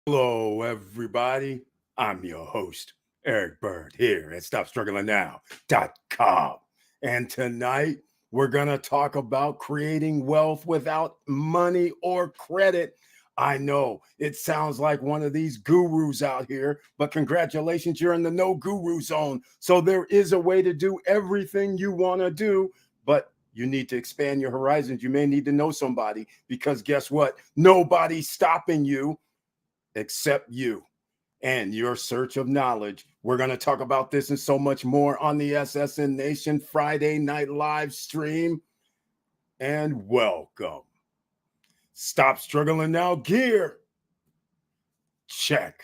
Hello, everybody. I'm your host, Eric Bird, here at StopStrugglingNow.com. And tonight, we're going to talk about creating wealth without money or credit. I know it sounds like one of these gurus out here, but congratulations, you're in the no guru zone. So there is a way to do everything you want to do, but you need to expand your horizons. You may need to know somebody because guess what? Nobody's stopping you except you and your search of knowledge. We're going to talk about this and so much more on the SSN Nation Friday night live stream. And welcome. Stop struggling now, gear. Check.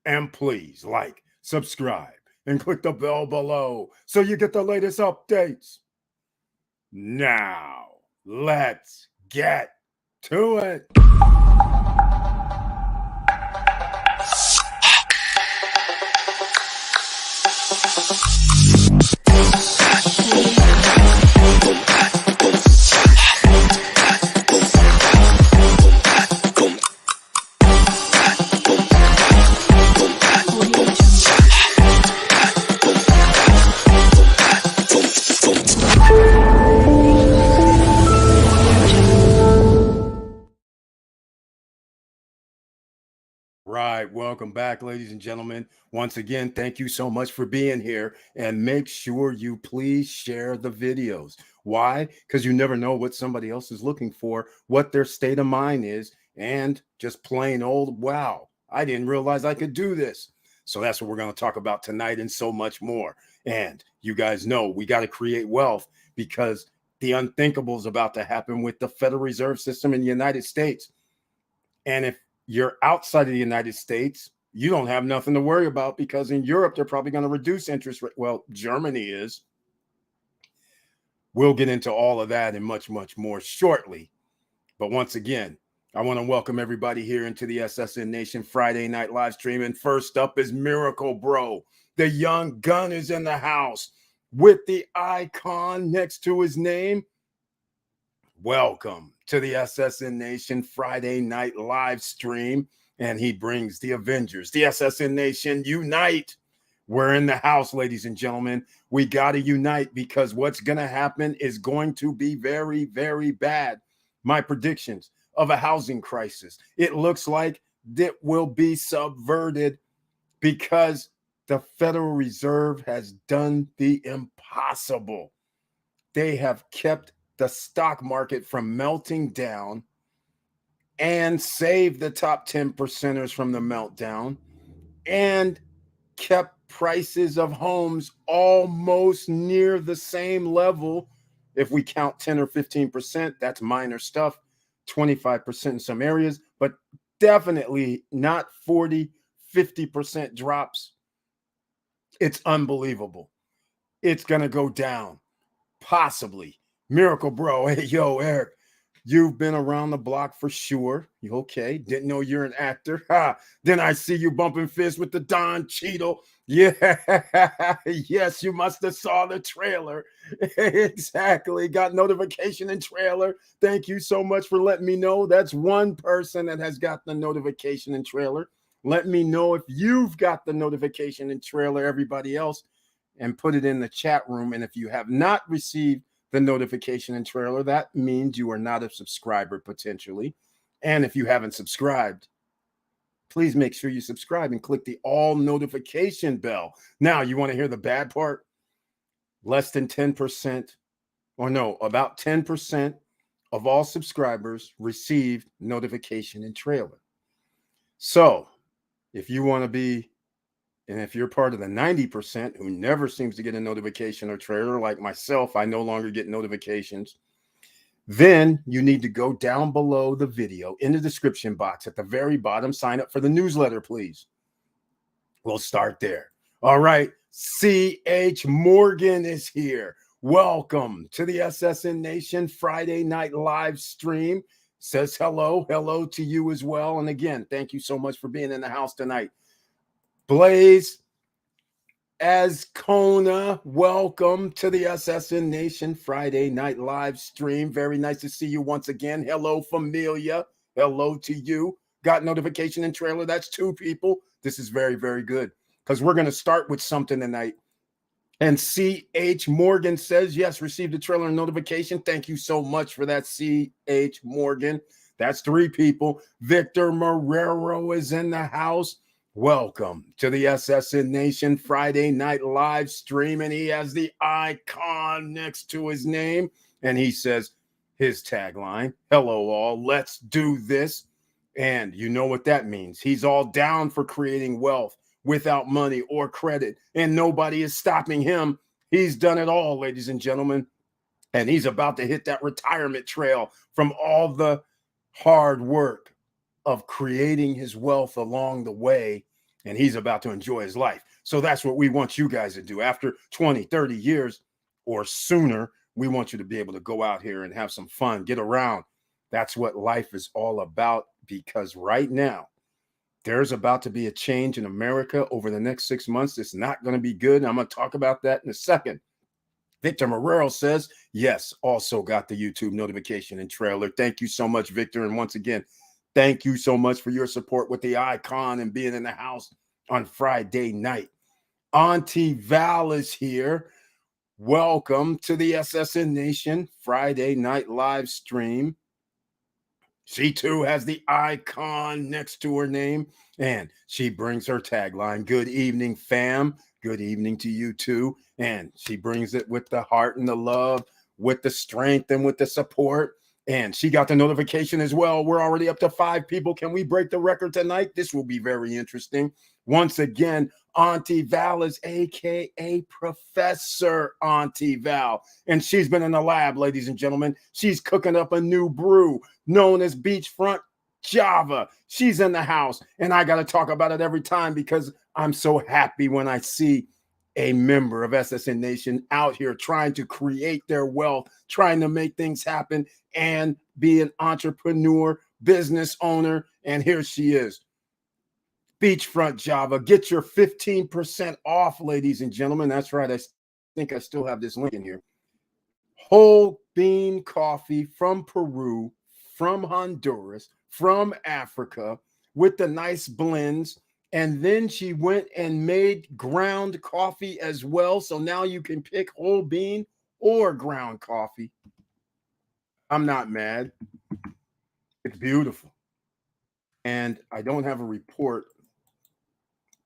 And please like, subscribe, and click the bell below so you get the latest updates. Now, let's get to it. Right. Welcome back, ladies and gentlemen. Once again, thank you so much for being here. And make sure you please share the videos. Why? Because you never know what somebody else is looking for, what their state of mind is, and just plain old, wow, I didn't realize I could do this. So that's what we're going to talk about tonight and so much more. And you guys know we got to create wealth because the unthinkable is about to happen with the Federal Reserve System in the United States. And if you're outside of the United States, you don't have nothing to worry about because in Europe, they're probably going to reduce interest rate. Well, Germany is. We'll get into all of that and much, much more shortly. But once again, I want to welcome everybody here into the SSN Nation Friday night live stream. And first up is Miracle Bro. The young gun is in the house with the icon next to his name. Welcome to the SSN Nation Friday night live stream. And he brings the Avengers, the SSN Nation unite. We're in the house, ladies and gentlemen. We got to unite because what's going to happen is going to be very, very bad. My predictions of a housing crisis. It looks like it will be subverted because the Federal Reserve has done the impossible. They have kept the stock market from melting down and saved the top 10 percenters from the meltdown and kept prices of homes almost near the same level. If we count 10 or 15%, that's minor stuff, 25% in some areas, but definitely not 40, 50% drops. It's unbelievable. It's going to go down. Possibly. Miracle Bro. Hey, yo, Eric, you've been around the block for sure. You okay? Didn't know you're an actor. Ha. Then I see you bumping fists with the Don Cheadle. Yeah. Yes, you must have saw the trailer. Exactly. Got notification and trailer. Thank you so much for letting me know. That's one person that has got the notification and trailer. Let me know if you've got the notification and trailer, everybody else, and put it in the chat room. And if you have not received the notification and trailer, that means you are not a subscriber potentially. And if you haven't subscribed, please make sure you subscribe and click the all notification bell. Now, you want to hear the bad part? Less than 10%, or no, about 10% of all subscribers received notification and trailer. So if you want to be, and if you're part of the 90% who never seems to get a notification or trailer, like myself, I no longer get notifications, then you need to go down below the video in the description box at the very bottom. Sign up for the newsletter, please. We'll start there. All right. C.H. Morgan is here. Welcome to the SSN Nation Friday night live stream. Says hello. Hello to you as well. And again, thank you so much for being in the house tonight. Blaze Ascona, welcome to the SSN Nation Friday night live stream. Very nice to see you once again. Hello, familia. Hello to you. got notification and trailer. That's 2 people. This is very, very good because we're going to start with something tonight. And C.H. Morgan says, yes, received the trailer and notification. Thank you so much for that, C.H. Morgan. That's 3 people. Victor Marrero is in the house. Welcome to the SSN Nation Friday Night Live stream. And he has the icon next to his name. And he says his tagline, hello all, let's do this. And you know what that means. He's all down for creating wealth without money or credit, and nobody is stopping him. He's done it all, ladies and gentlemen, and he's about to hit that retirement trail from all the hard work of creating his wealth along the way, and he's about to enjoy his life. So that's what we want you guys to do. After 20, 30 years or sooner, we want you to be able to go out here and have some fun, get around. That's what life is all about, because right now, there's about to be a change in America over the next 6 months. It's not going to be good. I'm going to talk about that in a second. Victor Marrero says, yes, also got the YouTube notification and trailer. Thank you so much, Victor. And once again, thank you so much for your support with the icon and being in the house on Friday night. Auntie Val is here. Welcome to the SSN Nation Friday Night Live stream. She too has the icon next to her name, and she brings her tagline, good evening, fam. Good evening to you too. And she brings it with the heart and the love, with the strength and with the support. And she got the notification as well. We're already up to 5 people. Can we break the record tonight? This will be very interesting. Once again, Auntie Val is AKA Professor Auntie Val. And she's been in the lab, ladies and gentlemen. She's cooking up a new brew known as Beachfront Java. She's in the house. And I got to talk about it every time because I'm so happy when I see a member of SSN Nation out here trying to create their wealth, trying to make things happen and be an entrepreneur, business owner. And here she is. Beachfront Java. Get your 15% off, ladies and gentlemen. That's right. I think I still have this link in here. Whole bean coffee from Peru, from Honduras, from Africa, with the nice blends. And then she went and made ground coffee as well. So now you can pick whole bean or ground coffee. I'm not mad. It's beautiful. And I don't have a report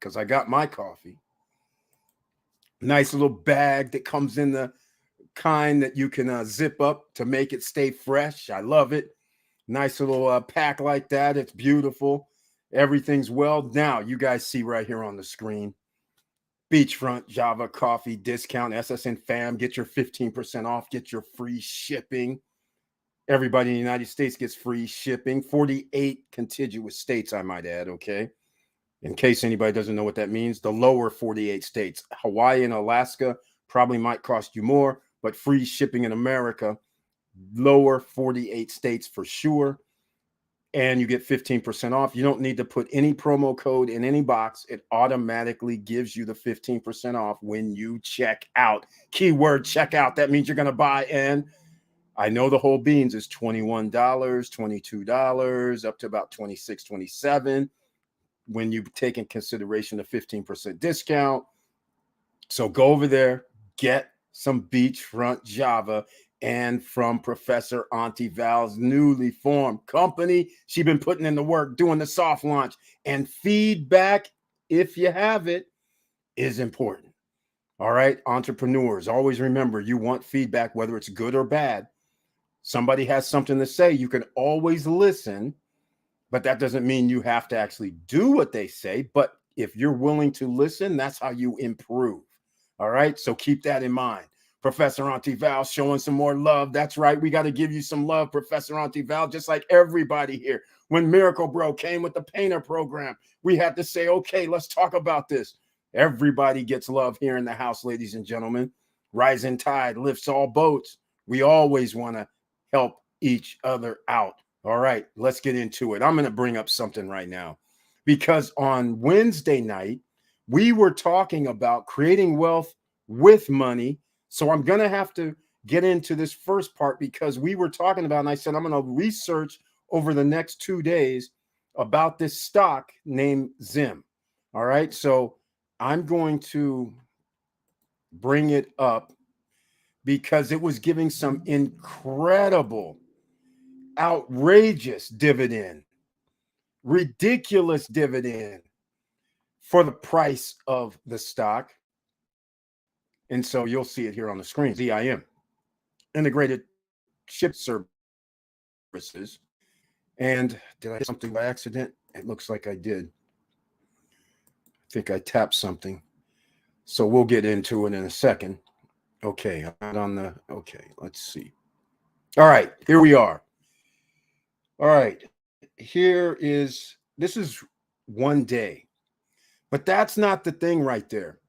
because I got my coffee. Nice little bag that comes in the kind that you can zip up to make it stay fresh. I love it. Nice little pack like that. It's beautiful. Everything's well. Now, you guys see right here on the screen, Beachfront Java coffee discount, SSN fam. Get your 15% off. Get your free shipping. Everybody in the United States gets free shipping. 48 contiguous states, I might add, okay? In case anybody doesn't know what that means, the lower 48 states. Hawaii and Alaska probably might cost you more, but free shipping in America, lower 48 states for sure. And you get 15% off. You don't need to put any promo code in any box. It automatically gives you the 15% off when you check out. Keyword check out. That means you're going to buy. And I know the whole beans is $21, $22, up to about $26, $27 when you take in consideration the 15% discount. So go over there, get some Beachfront Java. And from Professor Auntie Val's newly formed company, she's been putting in the work, doing the soft launch. And feedback, if you have it, is important. All right, entrepreneurs, always remember, you want feedback, whether it's good or bad. Somebody has something to say, you can always listen, but that doesn't mean you have to actually do what they say. But if you're willing to listen, that's how you improve. All right, so keep that in mind. Professor Auntie Val showing some more love. That's right. We got to give you some love, Professor Auntie Val, just like everybody here. When Miracle Bro came with the painter program, we had to say, okay, let's talk about this. Everybody gets love here in the house, ladies and gentlemen. Rising tide lifts all boats. We always want to help each other out. All right, let's get into it. I'm going to bring up something right now because on Wednesday night, we were talking about creating wealth with money. So I'm going to have to get into this first part because we were talking about, and I said, I'm going to research over the next 2 days about this stock named Zim. All right. So I'm going to bring it up because it was giving some incredible, outrageous dividend, ridiculous dividend for the price of the stock. And so you'll see it here on the screen. ZIM, Integrated Ship Services. And did I hit something by accident? It looks like I did. I think I tapped something. So we'll get into it in a second. Okay, I'm not on the, okay, let's see. All right, here we are. All right, this is one day, but that's not the thing right there.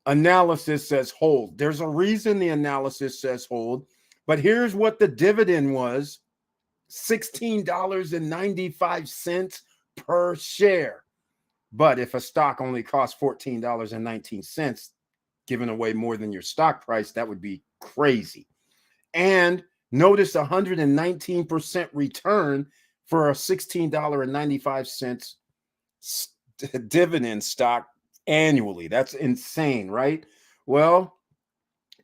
Analysis says hold. There's a reason the analysis says hold, but here's what the dividend was: $16.95 per share. But if a stock only costs $14.19, giving away more than your stock price, that would be crazy. And notice 119% return for a $16.95 dividend stock annually. That's insane, right? Well,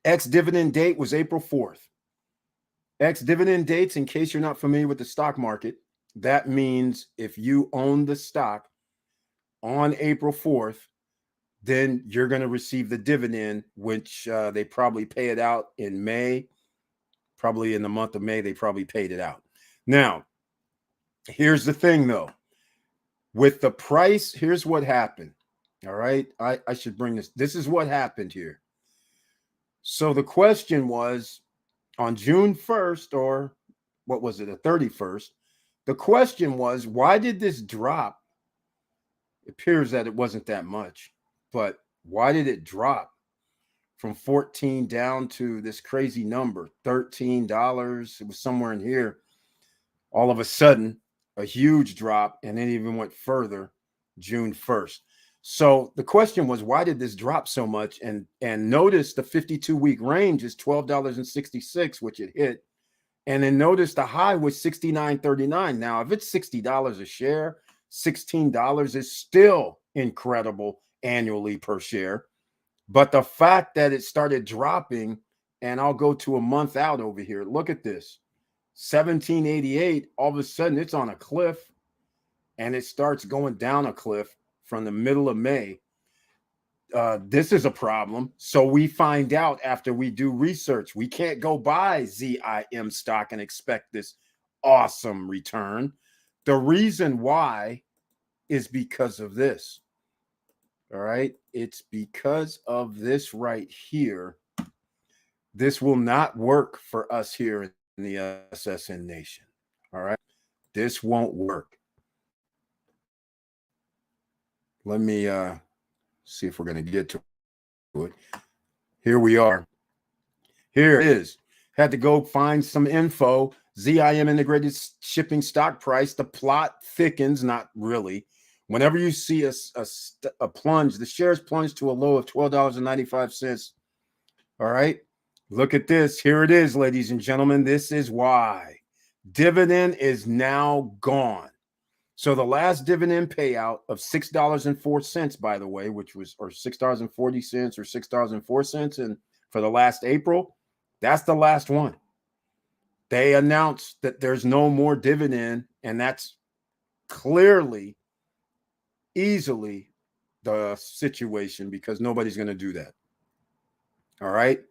ex-dividend date was April 4th. Ex-dividend dates, in case you're not familiar with the stock market, that means if you own the stock on April 4th, then you're going to receive the dividend, which they probably pay it out in May. Probably in the month of May, they probably paid it out. Now, here's the thing, though. With the price, here's what happened. All right. I should bring this. This is what happened here. So the question was on June 1st, or what was it, the 31st? The question was, why did this drop? It appears that it wasn't that much, but why did it drop from 14 down to this crazy number, $13? It was somewhere in here. All of a sudden, a huge drop, and it even went further June 1st. So the question was, why did this drop so much? And notice the 52-week range is $12.66, which it hit. And then notice the high was $69.39. Now, if it's $60 a share, $16 is still incredible annually per share. But the fact that it started dropping, and I'll go to a month out over here. Look at this. 1788, all of a sudden it's on a cliff, and it starts going down a cliff from the middle of May. This is a problem. So we find out after we do research. We can't go buy ZIM stock and expect this awesome return. The reason why is because of this. All right. It's because of this right here. This will not work for us here in the SSN Nation. All right. This won't work. Let me see if we're going to get to it. Here we are. Here it is. Had to go find some info. ZIM Integrated Shipping stock price. The plot thickens, not really. Whenever you see a plunge, the shares plunge to a low of $12.95. All right. Look at this. Here it is, ladies and gentlemen. This is why. Dividend is now gone. So the last dividend payout of $6.04, by the way, which was, or $6.40 or $6.04, and for the last April, that's the last one. They announced that there's no more dividend, and that's clearly, easily the situation, because nobody's going to do that. All right.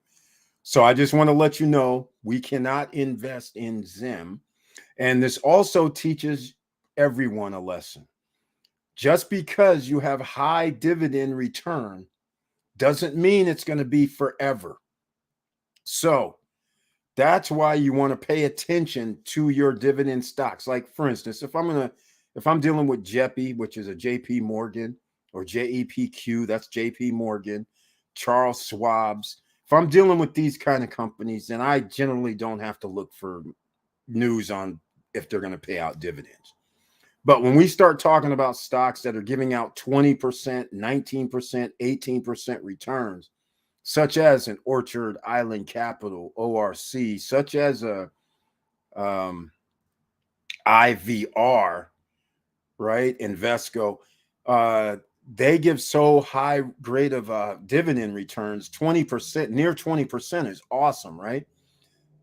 So I just want to let you know we cannot invest in Zim. And this also teaches everyone a lesson. Just because you have high dividend return doesn't mean it's going to be forever. So that's why you want to pay attention to your dividend stocks. Like, for instance, if I'm dealing with JEPI, which is a JP Morgan, or JEPQ, that's JP Morgan, Charles Schwab's. If I'm dealing with these kind of companies, then I generally don't have to look for news on if they're going to pay out dividends. But when we start talking about stocks that are giving out 20%, 19%, 18% returns, such as an Orchard Island Capital, ORC, such as a IVR, right? Invesco, they give so high grade of dividend returns, 20%, near 20% is awesome, right?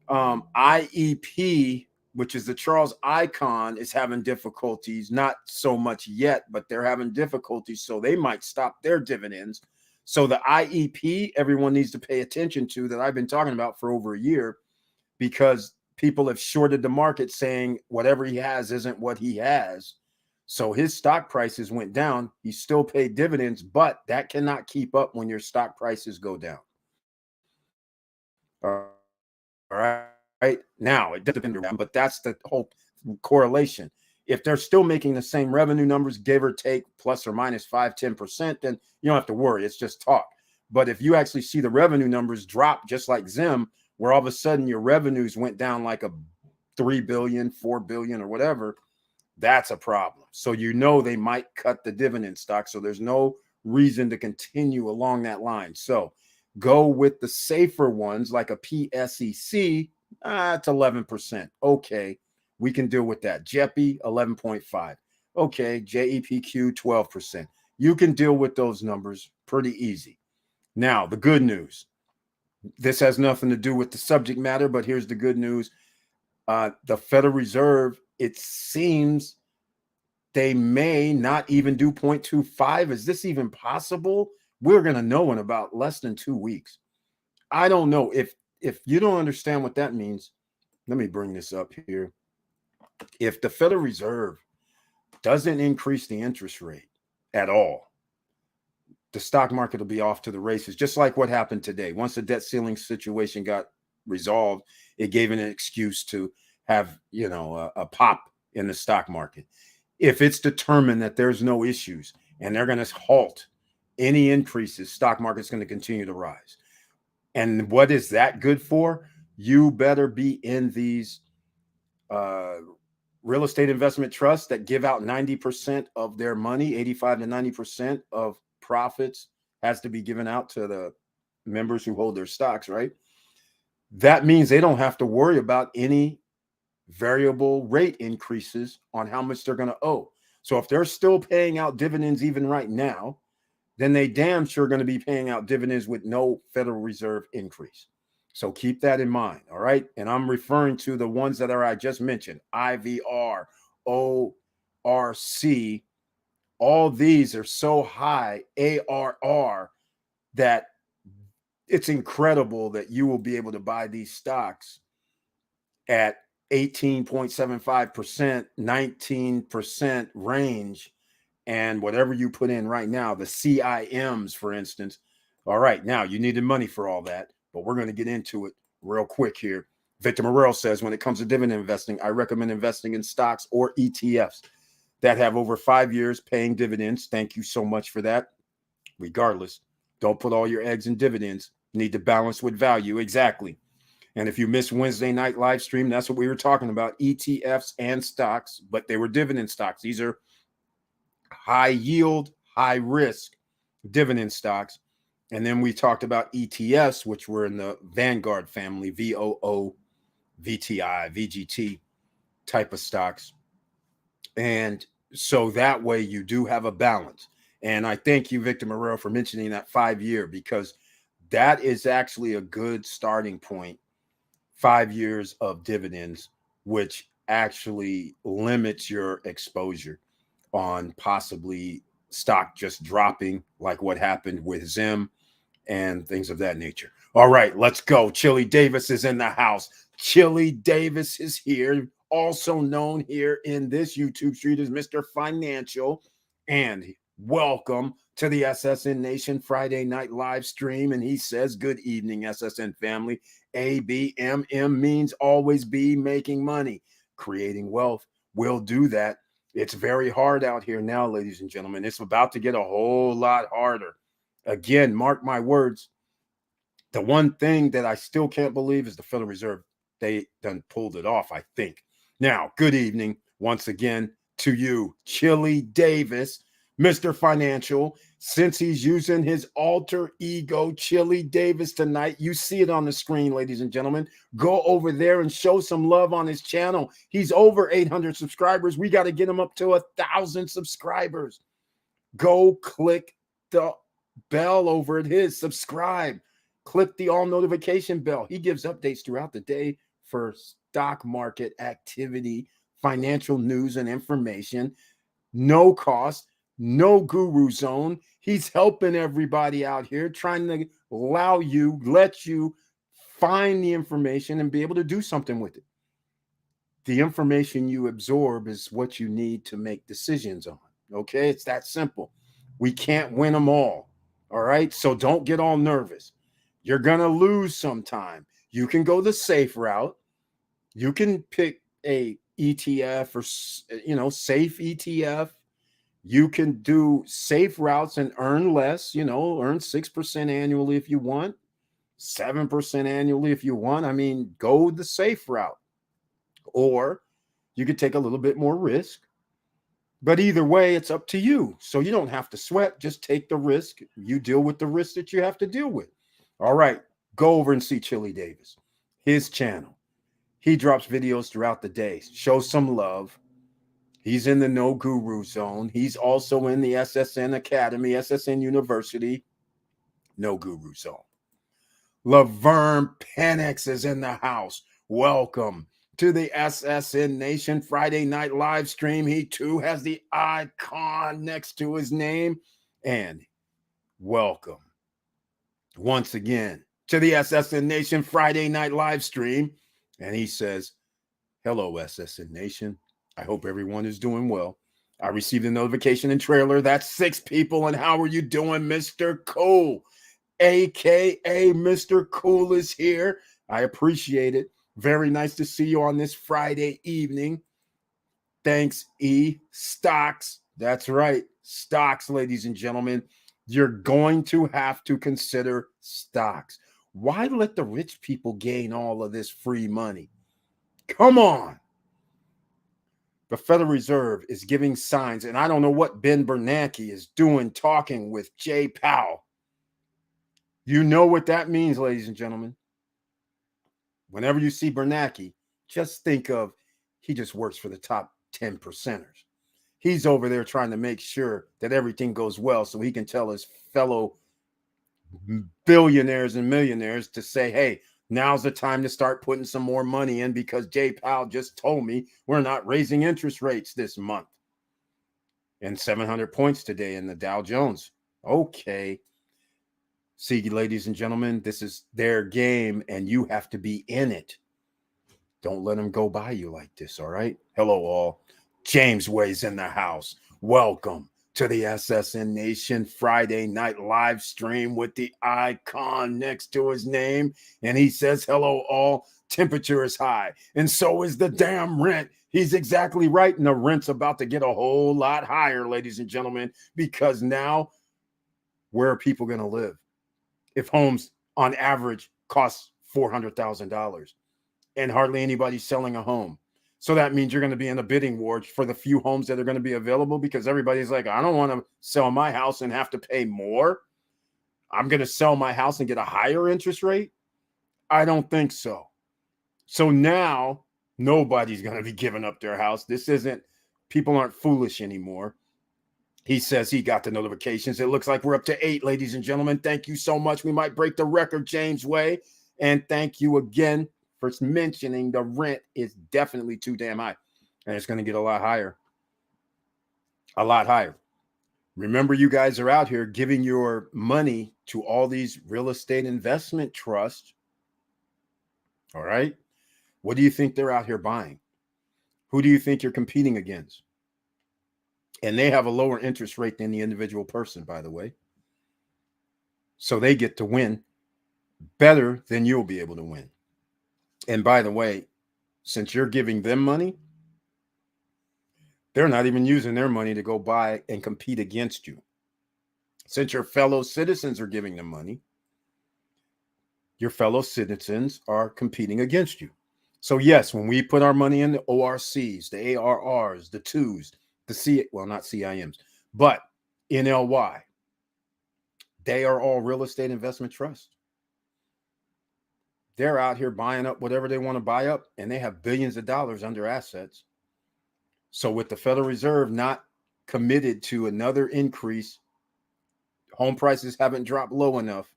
IEP, which is the Charles Icahn, is having difficulties, not so much yet, but they're having difficulties. So they might stop their dividends. So the IEP, everyone needs to pay attention to, that I've been talking about for over a year, because people have shorted the market saying whatever he has isn't what he has. So his stock prices went down. He still paid dividends, but that cannot keep up when your stock prices go down. All right. Now, it doesn't depend on, but that's the whole correlation. If they're still making the same revenue numbers, give or take plus or minus 5-10%, then you don't have to worry. It's just talk. But if you actually see the revenue numbers drop, just like Zim, where all of a sudden your revenues went down like a 3 billion, 4 billion, or whatever, that's a problem. So you know they might cut the dividend stock. So there's no reason to continue along that line. So go with the safer ones like a PSEC. It's 11%. Okay, we can deal with that. JEPI, 11.5. Okay, JEPQ, 12%. You can deal with those numbers pretty easy. Now, the good news. This has nothing to do with the subject matter, but here's the good news. The Federal Reserve, it seems they may not even do 0.25. Is this even possible? We're going to know in about less than 2 weeks. I don't know. If you don't understand what that means, let me bring this up here. If the Federal Reserve doesn't increase the interest rate at all, the stock market will be off to the races, just like what happened today. Once the debt ceiling situation got resolved, it gave an excuse to have, a pop in the stock market. If it's determined that there's no issues and they're going to halt any increases, stock market's going to continue to rise. And what is that good for? You better be in these real estate investment trusts that give out 90% of their money, 85 to 90% of profits has to be given out to the members who hold their stocks, right? That means they don't have to worry about any variable rate increases on how much they're going to owe. So if they're still paying out dividends even right now, then they damn sure going to be paying out dividends with no Federal Reserve increase. So keep that in mind. All right. And I'm referring to the ones that I just mentioned: IVR, ORC. All these are so high ARR that it's incredible that you will be able to buy these stocks at 18.75%, 19% range. And whatever you put in right now, the CIMs, for instance. All right, now you needed money for all that, but we're going to get into it real quick here. Victor Morrell says, when it comes to dividend investing, I recommend investing in stocks or ETFs that have over 5 years paying dividends. Thank you so much for that. Regardless, don't put all your eggs in dividends. Need to balance with value. Exactly. And if you missed Wednesday night live stream, that's what we were talking about: ETFs and stocks, but they were dividend stocks. These are high yield, high risk dividend stocks. And then we talked about ETFs, which were in the Vanguard family, VOO, VTI, VGT type of stocks. And so that way you do have a balance. And I thank you, Victor Morrell, for mentioning that 5 year, because that is actually a good starting point. 5 years of dividends, which actually limits your exposure on possibly stock just dropping, like what happened with Zim and things of that nature. All right, let's go. Chili Davis is in the house. Chili Davis is here, also known here in this YouTube street as Mr. Financial. And welcome to the SSN Nation Friday night live stream. And he says, good evening, SSN family. ABMM means always be making money. Creating wealth will do that. It's very hard out here now, ladies and gentlemen. It's about to get a whole lot harder. Again, mark my words. The one thing that I still can't believe is the Federal Reserve. They done pulled it off, I think. Now, good evening once again to you, Chili Davis. Mr. Financial, since he's using his alter ego, Chili Davis, tonight. You see it on the screen, ladies and gentlemen. Go over there and show some love on his channel. He's over 800 subscribers. We got to get him up to 1,000 subscribers. Go click the bell over at his, subscribe. Click the all notification bell. He gives updates throughout the day for stock market activity, financial news and information. No cost, no guru zone. He's helping everybody out here, trying to let you find the information and be able to do something with it. The information you absorb is what you need to make decisions on. Okay, it's that simple. We can't win them all. All right, so don't get all nervous. You're gonna lose sometime. You can go the safe route. You can pick a ETF or safe ETF. You can do safe routes and earn less. Earn 6% annually if you want, 7% annually if you want. I mean, go the safe route, or you could take a little bit more risk. But either way, it's up to you. So you don't have to sweat. Just take the risk. You deal with the risk that you have to deal with. All right, go over and see Chili Davis, his channel. He drops videos throughout the day. Show some love. He's in the No Guru Zone. He's also in the SSN Academy, SSN University, No Guru Zone. Laverne Penix is in the house. Welcome to the SSN Nation Friday night live stream. He too has the icon next to his name. And welcome once again to the SSN Nation Friday night live stream. And he says, hello, SSN Nation. I hope everyone is doing well. I received a notification and trailer. That's 6 people. And how are you doing, Mr. Cool? AKA Mr. Cool is here. I appreciate it. Very nice to see you on this Friday evening. Thanks, E. Stocks. That's right. Stocks, ladies and gentlemen. You're going to have to consider stocks. Why let the rich people gain all of this free money? Come on. The Federal Reserve is giving signs, and I don't know what Ben Bernanke is doing talking with Jay Powell. You know what that means, ladies and gentlemen. Whenever you see Bernanke, just think of he just works for the top 10 percenters. He's over there trying to make sure that everything goes well so he can tell his fellow billionaires and millionaires to say, hey, now's the time to start putting some more money in because Jay Powell just told me we're not raising interest rates this month. And 700 points today in the Dow Jones. Okay. See, ladies and gentlemen, this is their game and you have to be in it. Don't let them go by you like this, all right? Hello, all. James Way's in the house. Welcome to the SSN Nation Friday night live stream with the icon next to his name. And he says, hello, all. Temperature is high, and so is the damn rent. He's exactly right. And the rent's about to get a whole lot higher, ladies and gentlemen, because now where are people going to live? If homes on average cost $400,000 and hardly anybody's selling a home. So that means you're going to be in a bidding war for the few homes that are going to be available because everybody's like, I don't want to sell my house and have to pay more. I'm going to sell my house and get a higher interest rate. I don't think so. So now nobody's going to be giving up their house. People aren't foolish anymore. He says he got the notifications. It looks like we're up to 8, ladies and gentlemen. Thank you so much. We might break the record, James Way. And thank you again for mentioning the rent is definitely too damn high. And it's going to get a lot higher. A lot higher. Remember, you guys are out here giving your money to all these real estate investment trusts. All right. What do you think they're out here buying? Who do you think you're competing against? And they have a lower interest rate than the individual person, by the way. So they get to win better than you'll be able to win. And by the way, since you're giving them money, they're not even using their money to go buy and compete against you. Since your fellow citizens are giving them money, your fellow citizens are competing against you. So yes, when we put our money in the ORCs, the ARRs, the twos, not CIMs, but NLY. They are all real estate investment trusts. They're out here buying up whatever they want to buy up, and they have billions of dollars under assets. So with the Federal Reserve not committed to another increase, home prices haven't dropped low enough.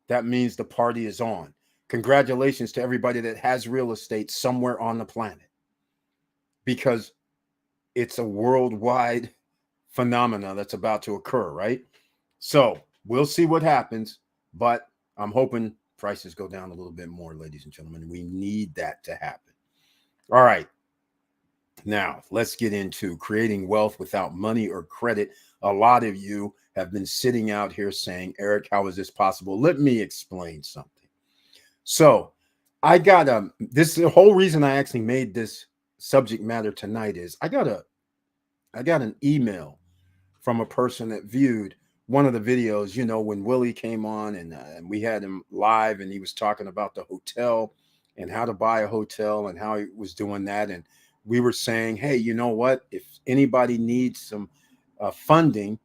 That means the party is on. Congratulations to everybody that has real estate somewhere on the planet, because it's a worldwide phenomena that's about to occur, right? So we'll see what happens, but I'm hoping prices go down a little bit more, ladies and gentlemen. We need that to happen. All right. Now, let's get into creating wealth without money or credit. A lot of you have been sitting out here saying, Eric, how is this possible? Let me explain something. So I got this the whole reason I actually made this subject matter tonight is I got an email from a person that viewed one of the videos, you know, when Willie came on and we had him live and he was talking about the hotel and how to buy a hotel and how he was doing that. And we were saying, hey, you know what? If anybody needs some funding,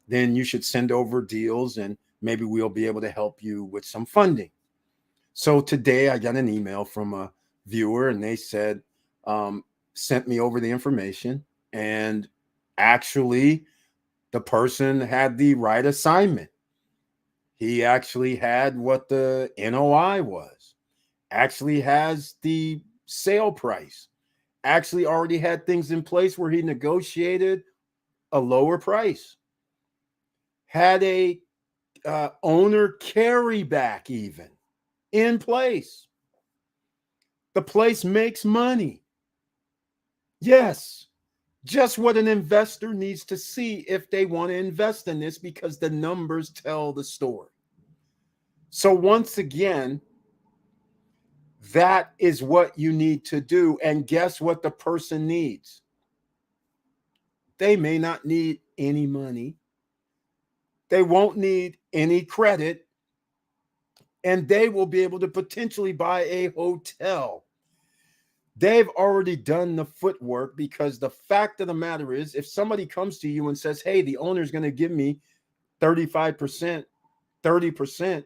then you should send over deals and maybe we'll be able to help you with some funding. So today I got an email from a viewer and they said, sent me over the information, and actually the person had the right assignment. He actually had what the NOI was, actually has the sale price, actually already had things in place where he negotiated a lower price, had a owner carryback even in place. The place makes money. Yes, just what an investor needs to see if they want to invest in this, because the numbers tell the story. So once again, that is what you need to do. And guess what the person needs? They may not need any money. They won't need any credit. And they will be able to potentially buy a hotel. They've already done the footwork, because the fact of the matter is, if somebody comes to you and says, hey, the owner's going to give me 35%, 30%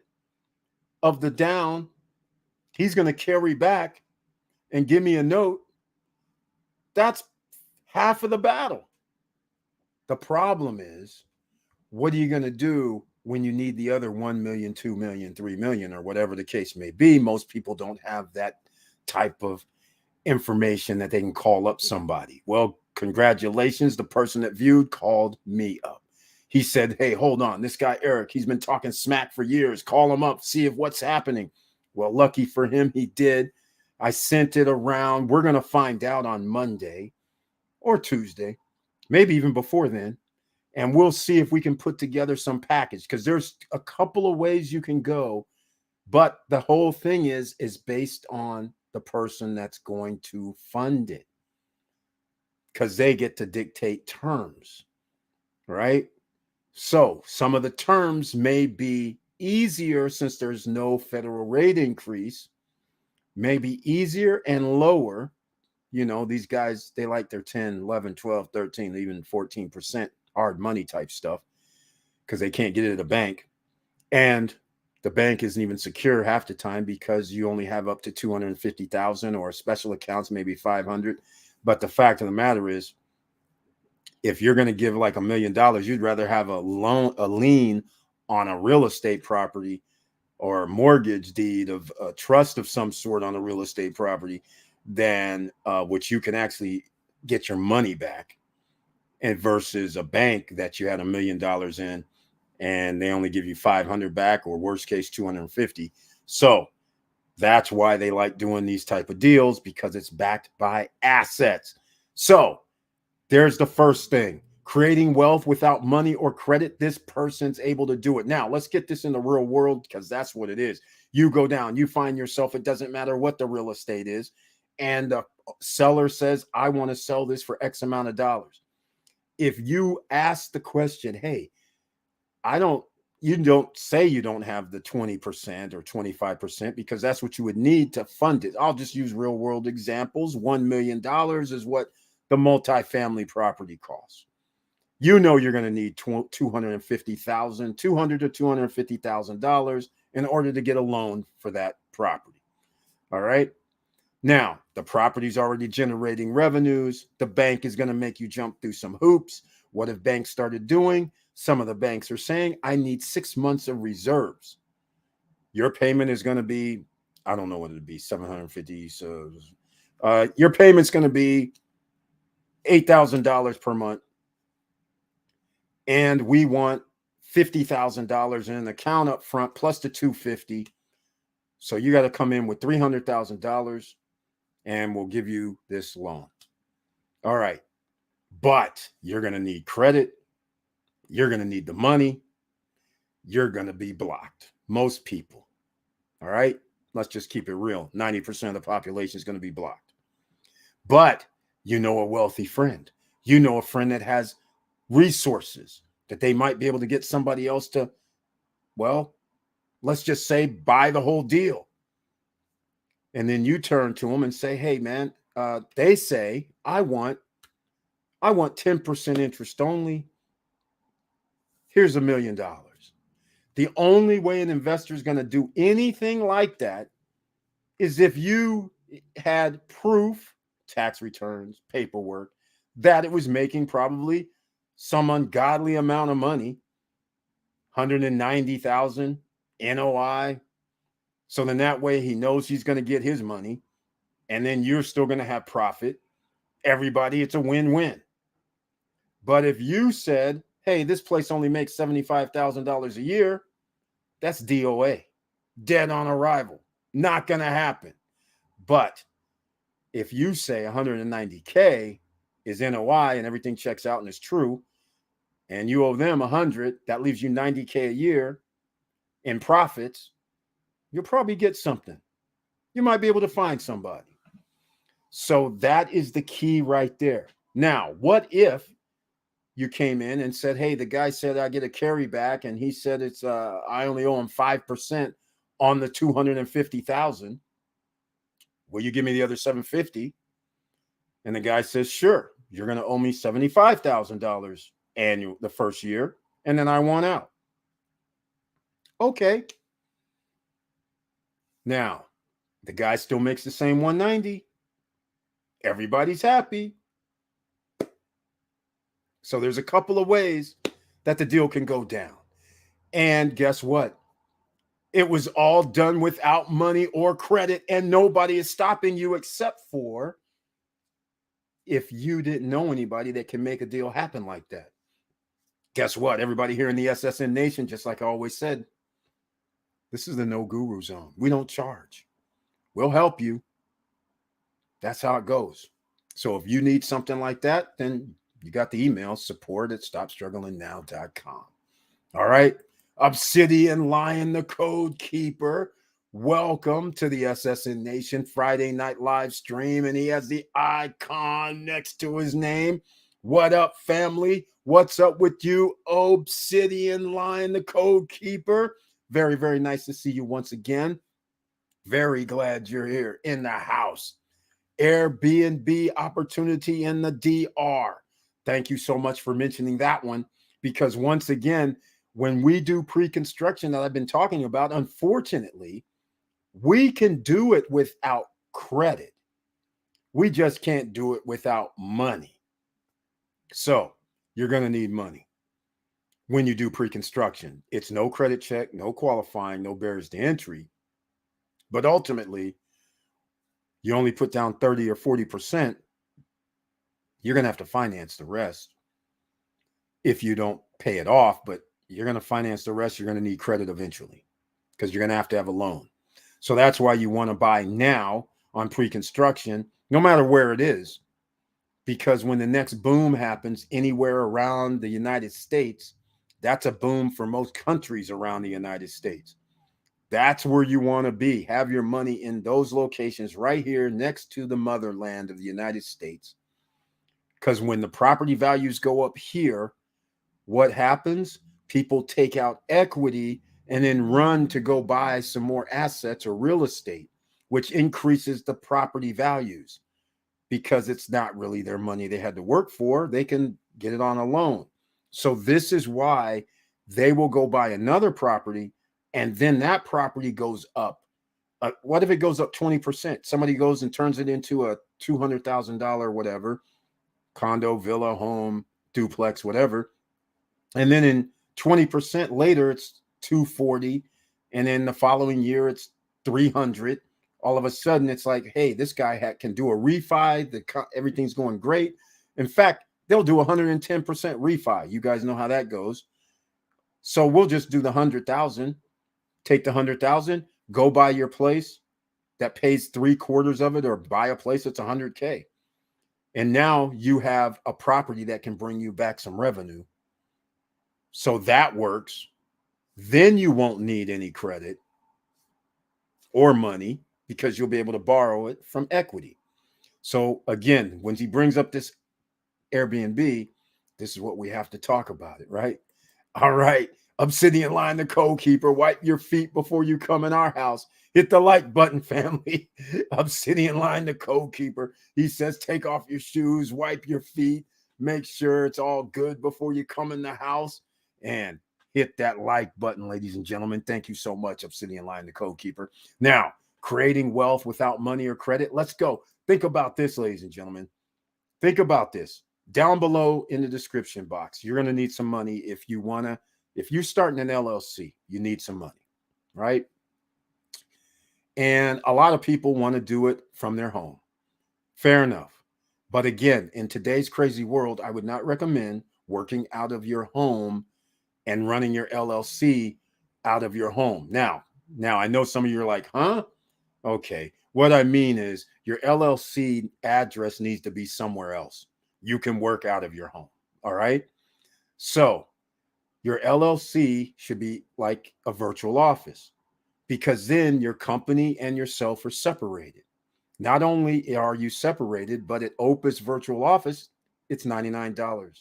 of the down, he's going to carry back and give me a note, that's half of the battle. The problem is, what are you going to do when you need the other 1 million, 2 million, 3 million, or whatever the case may be? Most people don't have that type of information that they can call up somebody. Well, congratulations. The person that viewed called me up. He said, hey, hold on. This guy, Eric, he's been talking smack for years. Call him up, see if what's happening. Well, lucky for him, he did. I sent it around. We're going to find out on Monday or Tuesday, maybe even before then. And we'll see if we can put together some package, because there's a couple of ways you can go. But the whole thing is based on the person that's going to fund it, because they get to dictate terms, right? So some of the terms may be easier since there's no federal rate increase, may be easier and lower. You know, these guys, they like their 10, 11, 12, 13, even 14% hard money type stuff, because they can't get it at a bank. And the bank isn't even secure half the time, because you only have up to 250,000, or special accounts maybe 500. But the fact of the matter is, if you're going to give like $1 million, you'd rather have a lien on a real estate property or a mortgage deed of a trust of some sort on a real estate property than which you can actually get your money back, and versus a bank that you had $1 million in and they only give you 500 back, or worst case 250. So that's why they like doing these type of deals, because it's backed by assets. So there's the first thing, creating wealth without money or credit. This person's able to do it. Now let's get this in the real world, because that's what it is. You go down, you find yourself, it doesn't matter what the real estate is, and the seller says, I want to sell this for X amount of dollars. If you ask the question, hey, you don't say you don't have the 20% or 25%, because that's what you would need to fund it. I'll just use real world examples. $1 million is what the multifamily property costs. you know you're going to need $250,000 to $250,000 in order to get a loan for that property. All right. Now, the property's already generating revenues. The bank is going to make you jump through some hoops. What have banks started doing? Some of the banks are saying, I need 6 months of reserves. Your payment is going to be, I don't know what it'd be, 750. So your payment's going to be $8,000 per month. And we want $50,000 in an account up front plus the $250,000. So you got to come in with $300,000 and we'll give you this loan. All right. But you're going to need credit. You're going to need the money. You're going to be blocked. Most people. All right. Let's just keep it real. 90% of the population is going to be blocked. But you know a wealthy friend. You know a friend that has resources that they might be able to get somebody else to, well, let's just say buy the whole deal. And then you turn to them and say, hey, man, they say, I want 10% interest only. Here's $1 million. The only way an investor is going to do anything like that is if you had proof, tax returns, paperwork, that it was making probably some ungodly amount of money, 190,000 NOI. So then that way he knows he's going to get his money, and then you're still going to have profit. Everybody, it's a win-win. But if you said, hey, this place only makes $75,000 a year, that's DOA, dead on arrival. Not going to happen. But if you say 190K is NOI and everything checks out and is true, and you owe them 100, that leaves you 90K a year in profits, you'll probably get something. You might be able to find somebody. So that is the key right there. Now, what if you came in and said, hey, the guy said I get a carry back, and he said it's I only owe him 5% on the 250,000. Will you give me the other 750? And the guy says, sure, you're going to owe me $75,000 annual the first year, and then I want out. Okay. Now, the guy still makes the same 190. Everybody's happy. So there's a couple of ways that the deal can go down. And guess what? It was all done without money or credit, and nobody is stopping you except for if you didn't know anybody that can make a deal happen like that. Guess what? Everybody here in the SSN Nation, just like I always said, this is the no guru zone. We don't charge. We'll help you. That's how it goes. So if you need something like that, then you got the email, support@stopstrugglingnow.com. All right. Obsidian Lion, the code keeper. Welcome to the SSN Nation Friday night live stream. And he has the icon next to his name. What up, family? What's up with you, Obsidian Lion, the code keeper? Very, very nice to see you once again. Very glad you're here in the house. Airbnb opportunity in the DR. Thank you so much for mentioning that one, because once again, when we do pre-construction that I've been talking about, unfortunately, we can do it without credit. We just can't do it without money. So you're going to need money when you do pre-construction. It's no credit check, no qualifying, no barriers to entry. But ultimately, you only put down 30 or 40%. You're going to have to finance the rest if you don't pay it off. But you're going to finance the rest. You're going to need credit eventually because you're going to have a loan. So that's why you want to buy now on pre-construction, no matter where it is, because when the next boom happens anywhere around the United States, that's a boom for most countries around the United States. That's where you want to be. Have your money in those locations right here next to the motherland of the United States. Because when the property values go up here, what happens? People take out equity and then run to go buy some more assets or real estate, which increases the property values because it's not really their money they had to work for. They can get it on a loan. So this is why they will go buy another property, and then that property goes up. What if it goes up 20%? Somebody goes and turns it into a $200,000 whatever condo, villa, home, duplex, whatever, and then in 20% later it's 240, and then the following year it's 300. All of a sudden it's like, hey, this guy can do a refi. Everything's going great. In fact, they'll do 110% refi. You guys know how that goes. So we'll just do the 100,000. Take the 100,000, go buy your place that pays 3/4 of it, or buy a place that's 100K. And now you have a property that can bring you back some revenue. So that works. Then you won't need any credit or money because you'll be able to borrow it from equity. So again, when he brings up this Airbnb, this is what we have to talk about it, right? All right. Obsidian Line, the code keeper. Wipe your feet before you come in our house. Hit the like button, family. Obsidian Line, the code keeper. He says, take off your shoes, wipe your feet, make sure it's all good before you come in the house, and hit that like button, ladies and gentlemen. Thank you so much, Obsidian Line, the code keeper. Now, creating wealth without money or credit. Let's go. Think about this, ladies and gentlemen. Think about this. Down below in the description box, you're going to need some money if you're starting an LLC, you need some money, right? And a lot of people want to do it from their home. Fair enough. But again, in today's crazy world, I would not recommend working out of your home and running your LLC out of your home. Now, I know some of you are like, huh? Okay. What I mean is your LLC address needs to be somewhere else. You can work out of your home. All right. So your LLC should be like a virtual office, because then your company and yourself are separated. Not only are you separated, but at Opus Virtual Office, it's $99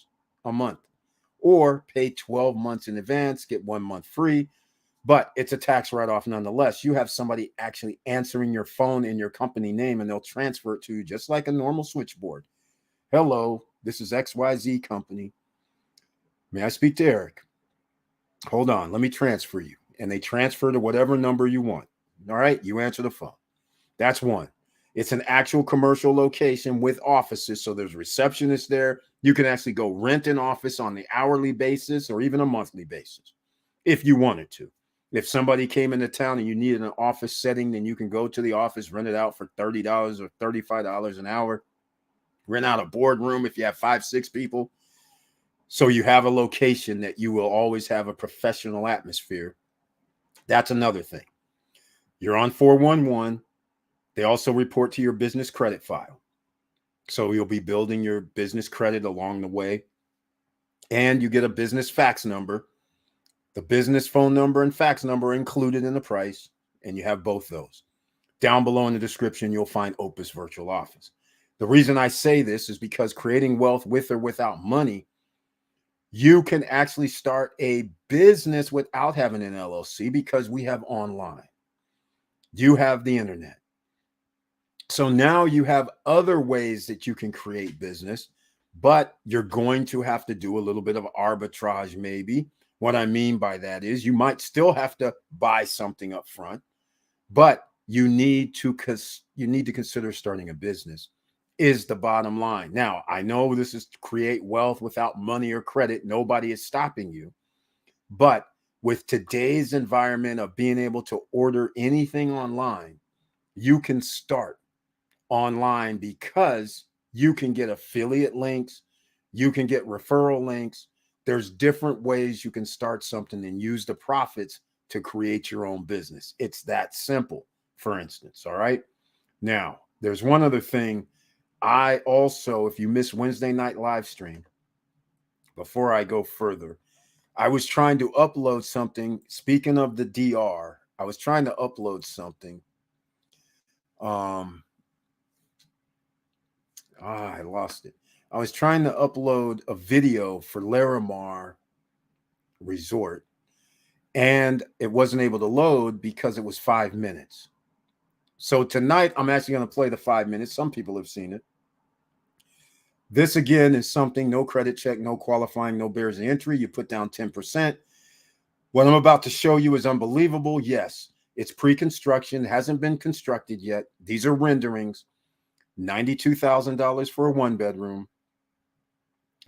a month, or pay 12 months in advance, get 1 month free, but it's a tax write-off nonetheless. You have somebody actually answering your phone in your company name, and they'll transfer it to you just like a normal switchboard. Hello, this is XYZ Company. May I speak to Eric? Hold on, let me transfer you. And they transfer to whatever number you want. All right, you answer the phone. That's one. It's an actual commercial location with offices. So there's receptionists there. You can actually go rent an office on the hourly basis or even a monthly basis if you wanted to. If somebody came into town and you needed an office setting, then you can go to the office, rent it out for $30 or $35 an hour. Rent out a boardroom if you have 5-6 people. So you have a location that you will always have a professional atmosphere. That's another thing. You're on 411. They also report to your business credit file. So you'll be building your business credit along the way. And you get a business fax number. The business phone number and fax number are included in the price. And you have both those. Down below in the description, you'll find Opus Virtual Office. The reason I say this is because creating wealth with or without money, you can actually start a business without having an LLC, because we have online. You have the internet. So now you have other ways that you can create business, but you're going to have to do a little bit of arbitrage maybe. What I mean by that is you might still have to buy something up front, but you need to consider starting a business, is the bottom line. Now, I know this is to create wealth without money or credit. Nobody is stopping you. But with today's environment of being able to order anything online, you can start online because you can get affiliate links. You can get referral links. There's different ways you can start something and use the profits to create your own business. It's that simple, for instance. All right. Now, there's one other thing. I also, if you miss Wednesday night live stream, before I go further, I was trying to upload something. Speaking of the DR, I was trying to upload something. I lost it. I was trying to upload a video for Larimar Resort, and it wasn't able to load because it was 5 minutes. So tonight, I'm actually going to play the 5 minutes. Some people have seen it. This again is something, no credit check, no qualifying, no barriers to entry. You put down 10%. What I'm about to show you is unbelievable. Yes, it's pre-construction, hasn't been constructed yet. These are renderings. $92,000 for a 1-bedroom.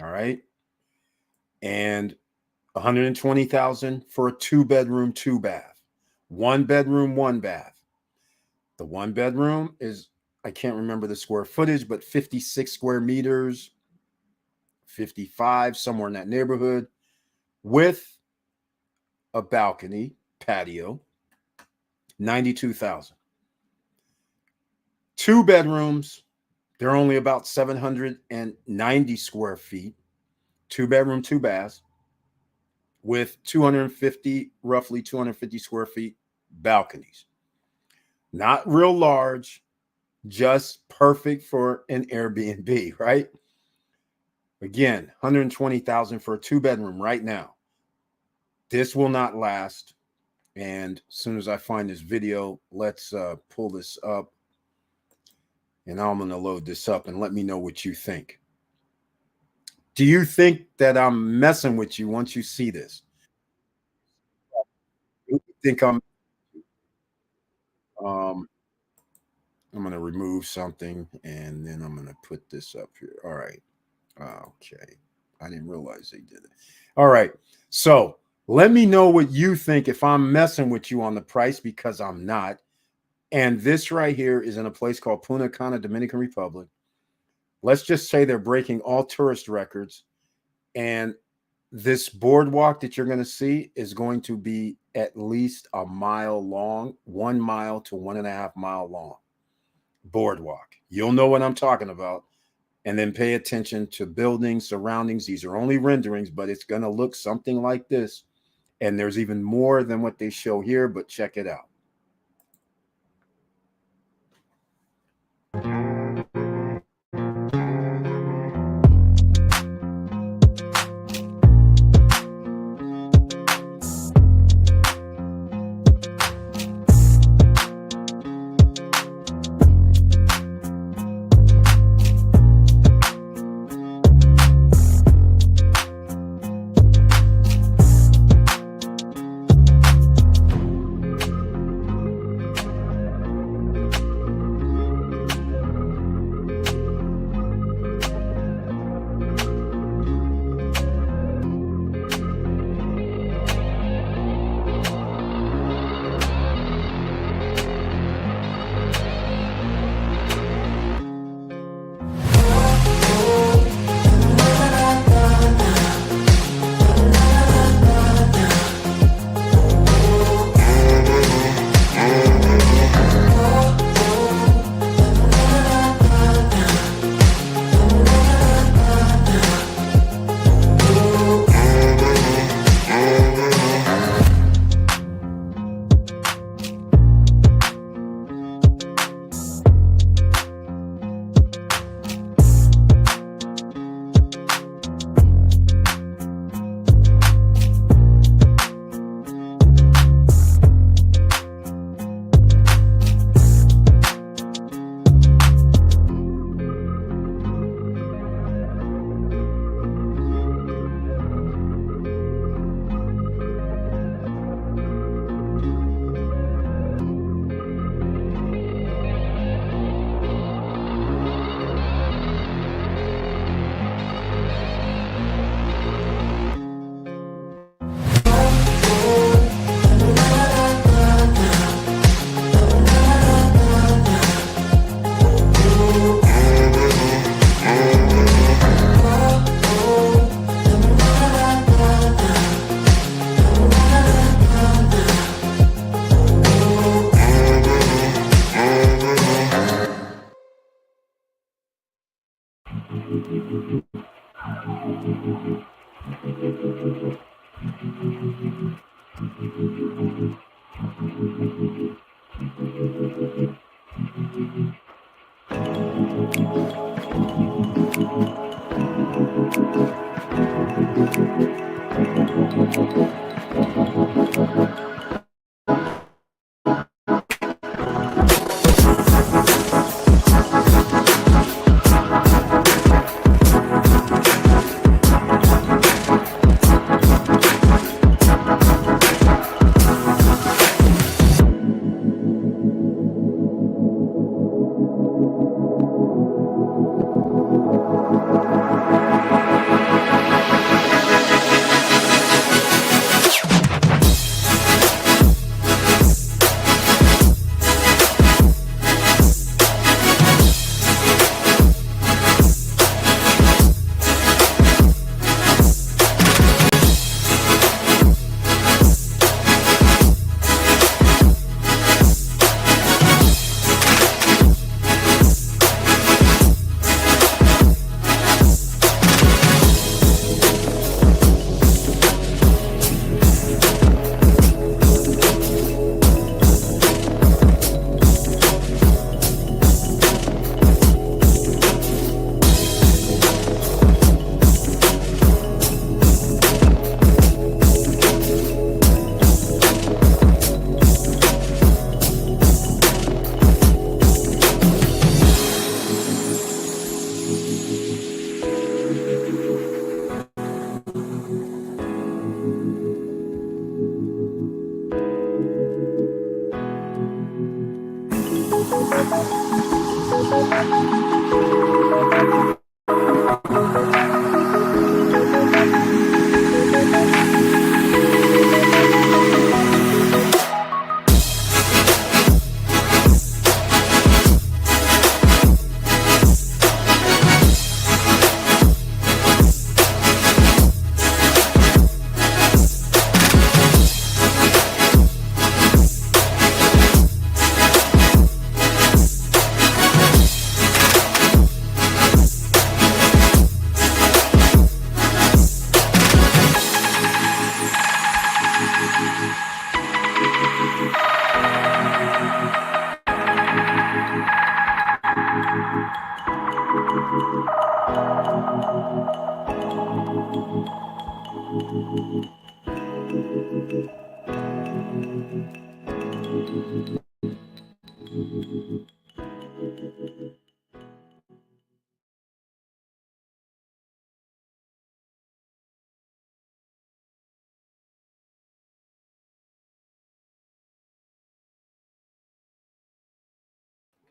All right. And $120,000 for a 2-bedroom, 2-bath. 1-bedroom, 1-bath. The 1-bedroom is, I can't remember the square footage, but 56 square meters, 55, somewhere in that neighborhood, with a balcony, patio, $92,000. 2 bedrooms, they're only about 790 square feet, 2-bedroom, 2 baths, with roughly 250 square feet balconies. Not real large, just perfect for an Airbnb, right? Again, $120,000 for a 2-bedroom right now. This will not last. And as soon as I find this video, let's pull this up. And I'm going to load this up and let me know what you think. Do you think that I'm messing with you once you see this? You think I'm going to remove something and then I'm going to put this up here. All right. Okay. I didn't realize they did it. All right. So let me know what you think if I'm messing with you on the price, because I'm not. And this right here is in a place called Punta Cana, Dominican Republic. Let's just say they're breaking all tourist records. And this boardwalk that you're going to see is going to be at least a mile long, 1 mile to 1.5 mile long boardwalk. You'll know what I'm talking about. And then pay attention to buildings, surroundings. These are only renderings, but it's going to look something like this. And there's even more than what they show here, but check it out.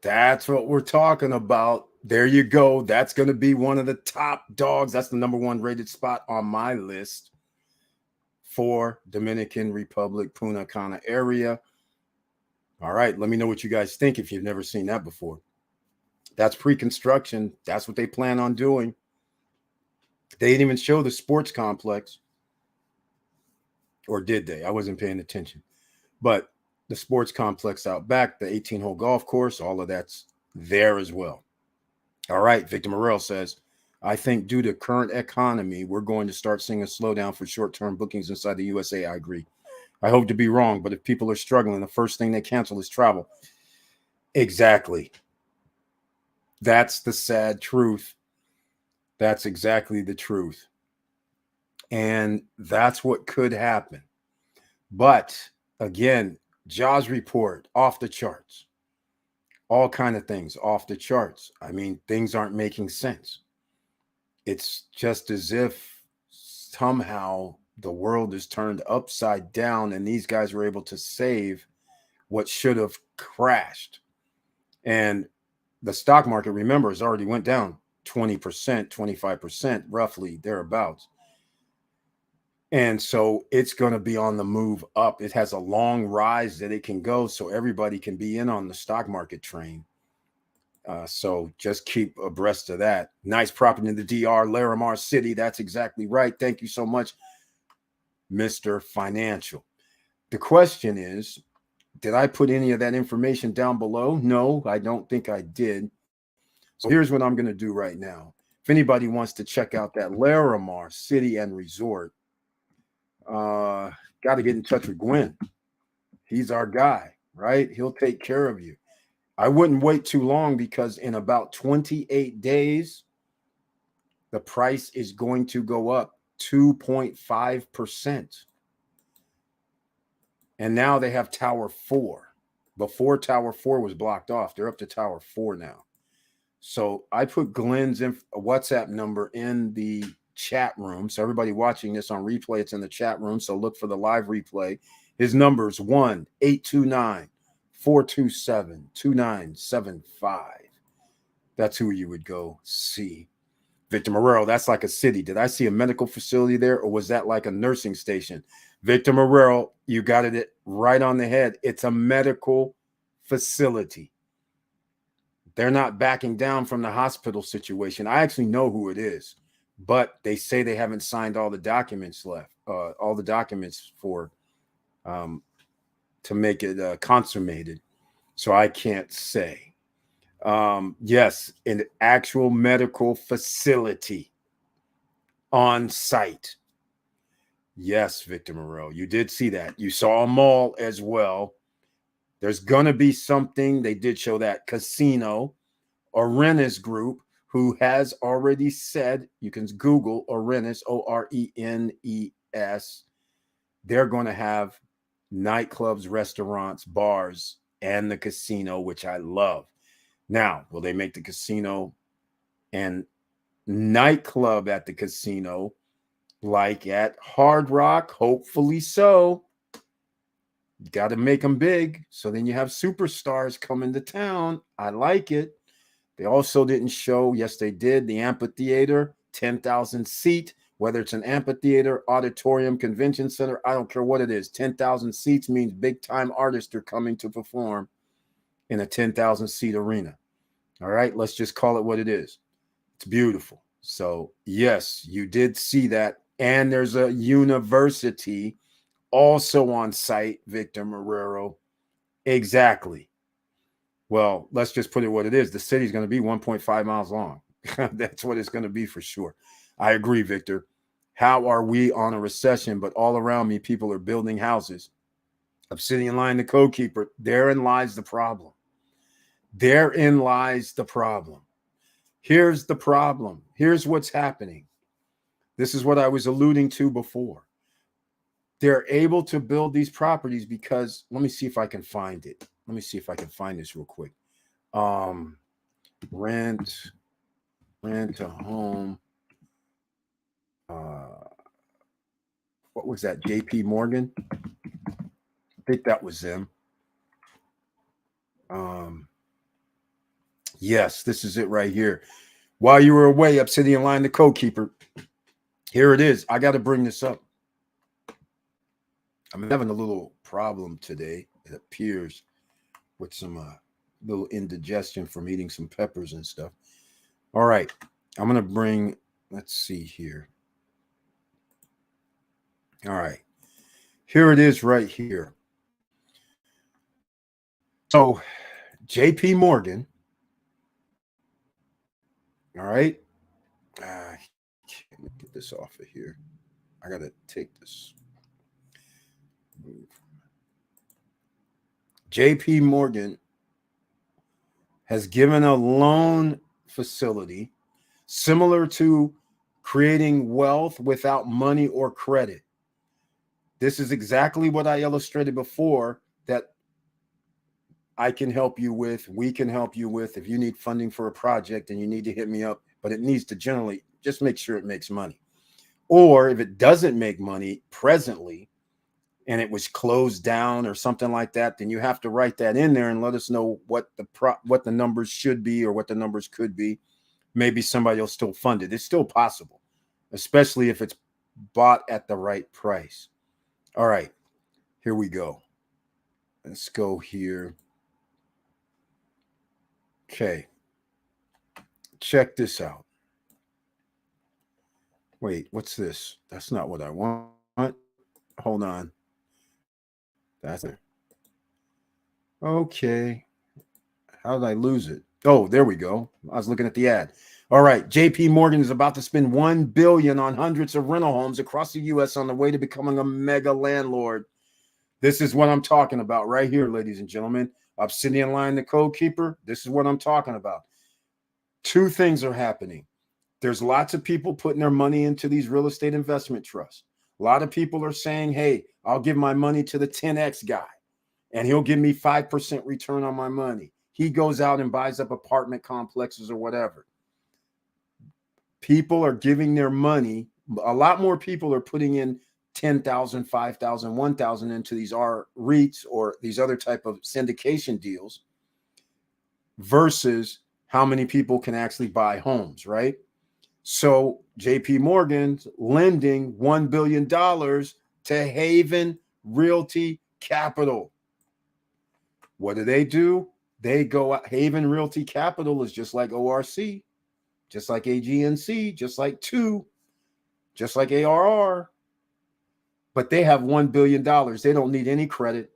That's what we're talking about. There you go. That's going to be one of the top dogs. That's the number one rated spot on my list for Dominican Republic, Punta Cana area. All right, let me know what you guys think if you've never seen that before. That's pre-construction. That's what they plan on doing. They didn't even show the sports complex. Or did they? I wasn't paying attention. But the sports complex out back, the 18-hole golf course, all of that's there as well. All right, Victor Morel says, I think due to current economy, we're going to start seeing a slowdown for short-term bookings inside the USA. I agree. I hope to be wrong, but if people are struggling, the first thing they cancel is travel. Exactly. That's the sad truth. That's exactly the truth. And that's what could happen. But again, Jaws report off the charts. All kind of things off the charts. I mean, things aren't making sense. It's just as if somehow the world is turned upside down and these guys were able to save what should have crashed. And the stock market, remember, has already went down 20%, 25%, roughly thereabouts. And so it's going to be on the move up. It has a long rise that it can go, so everybody can be in on the stock market train. So just keep abreast of that. Nice property in the DR, Larimar City. That's exactly right. Thank you so much, Mr. Financial. The question is, did I put any of that information down below? No, I don't think I did. So here's what I'm going to do right now. If anybody wants to check out that Larimar City and Resort, got to get in touch with Gwen. He's our guy, right? He'll take care of you. I wouldn't wait too long because in about 28 days, the price is going to go up 2.5%. And now they have Tower 4. Before Tower 4 was blocked off, they're up to Tower 4 now. So I put Glenn's WhatsApp number in the chat room. So everybody watching this on replay, it's in the chat room. So look for the live replay. His number is 1-829-427-2975. That's who you would go see. Victor Marrero, that's like a city. Did I see a medical facility there, or was that like a nursing station? Victor Marrero, you got it right on the head. It's a medical facility. They're not backing down from the hospital situation. I actually know who it is, but they say they haven't signed all the documents left, all the documents for to make it consummated. So I can't say. Yes, an actual medical facility on site. Yes, Victor Moreau, you did see that. You saw a mall as well. There's going to be something. They did show that casino. Orenes Group, who has already said, you can Google Orenes, Orenes. They're going to have nightclubs, restaurants, bars, and the casino, which I love. Now, will they make the casino and nightclub at the casino like at Hard Rock? Hopefully so. You got to make them big. So then you have superstars coming to town. I like it. They also didn't show, yes, they did, the amphitheater, 10,000 seat, whether it's an amphitheater, auditorium, convention center, I don't care what it is. 10,000 seats means big time artists are coming to perform in a 10,000 seat arena. All right, let's just call it what it is. It's beautiful. So, yes, you did see that. And there's a university also on site, Victor Marrero. Exactly. Well, let's just put it what it is. The city's going to be 1.5 miles long. That's what it's going to be for sure. I agree, Victor. How are we on a recession? But all around me, people are building houses. Obsidian Line, the code keeper. Therein lies the problem. Therein lies the problem. Here's the problem. here's what's happening. This is what I was alluding to before. They're able to build these properties because, let me see if I can find it. Let me see if I can find this real quick. Rent a home. What was that? JP Morgan? I think that was them. Yes, this is it right here. While you were away, Obsidian Line, the code keeper. Here it is. I got to bring this up. I'm having a little problem today, it appears, with some little indigestion from eating some peppers and stuff. All right. I'm going to bring, let's see here. All right. Here it is right here. So, JP Morgan. All right. Let me get this off of here. I got to take this. JP Morgan has given a loan facility similar to creating wealth without money or credit. This is exactly what I illustrated before that I can help you with, we can help you with. If you need funding for a project and you need to hit me up, but it needs to generally just make sure it makes money. Or if it doesn't make money presently and it was closed down or something like that, then you have to write that in there and let us know what the numbers should be or what the numbers could be. Maybe somebody will still fund it. It's still possible, especially if it's bought at the right price. All right, here we go. Let's go here. Okay. Check this out. Wait, what's this? That's not what I want. Hold on. That's it. Okay. How did I lose it? Oh, there we go. I was looking at the ad. All right. JP Morgan is about to spend $1 billion on hundreds of rental homes across the U.S. on the way to becoming a mega landlord. This is what I'm talking about right here, ladies and gentlemen. Obsidian Line, the code keeper. This is what I'm talking about. Two things are happening. There's lots of people putting their money into these real estate investment trusts. A lot of people are saying, hey, I'll give my money to the 10X guy and he'll give me 5% return on my money. He goes out and buys up apartment complexes or whatever. People are giving their money. A lot more people are putting in 10,000, 5,000, 1,000 into these REITs or these other type of syndication deals versus how many people can actually buy homes, right? So JP Morgan's lending $1 billion to Haven Realty Capital. What do? They go out. Haven Realty Capital is just like ORC, just like AGNC, just like TWO, just like ARR. But they have $1 billion. They don't need any credit.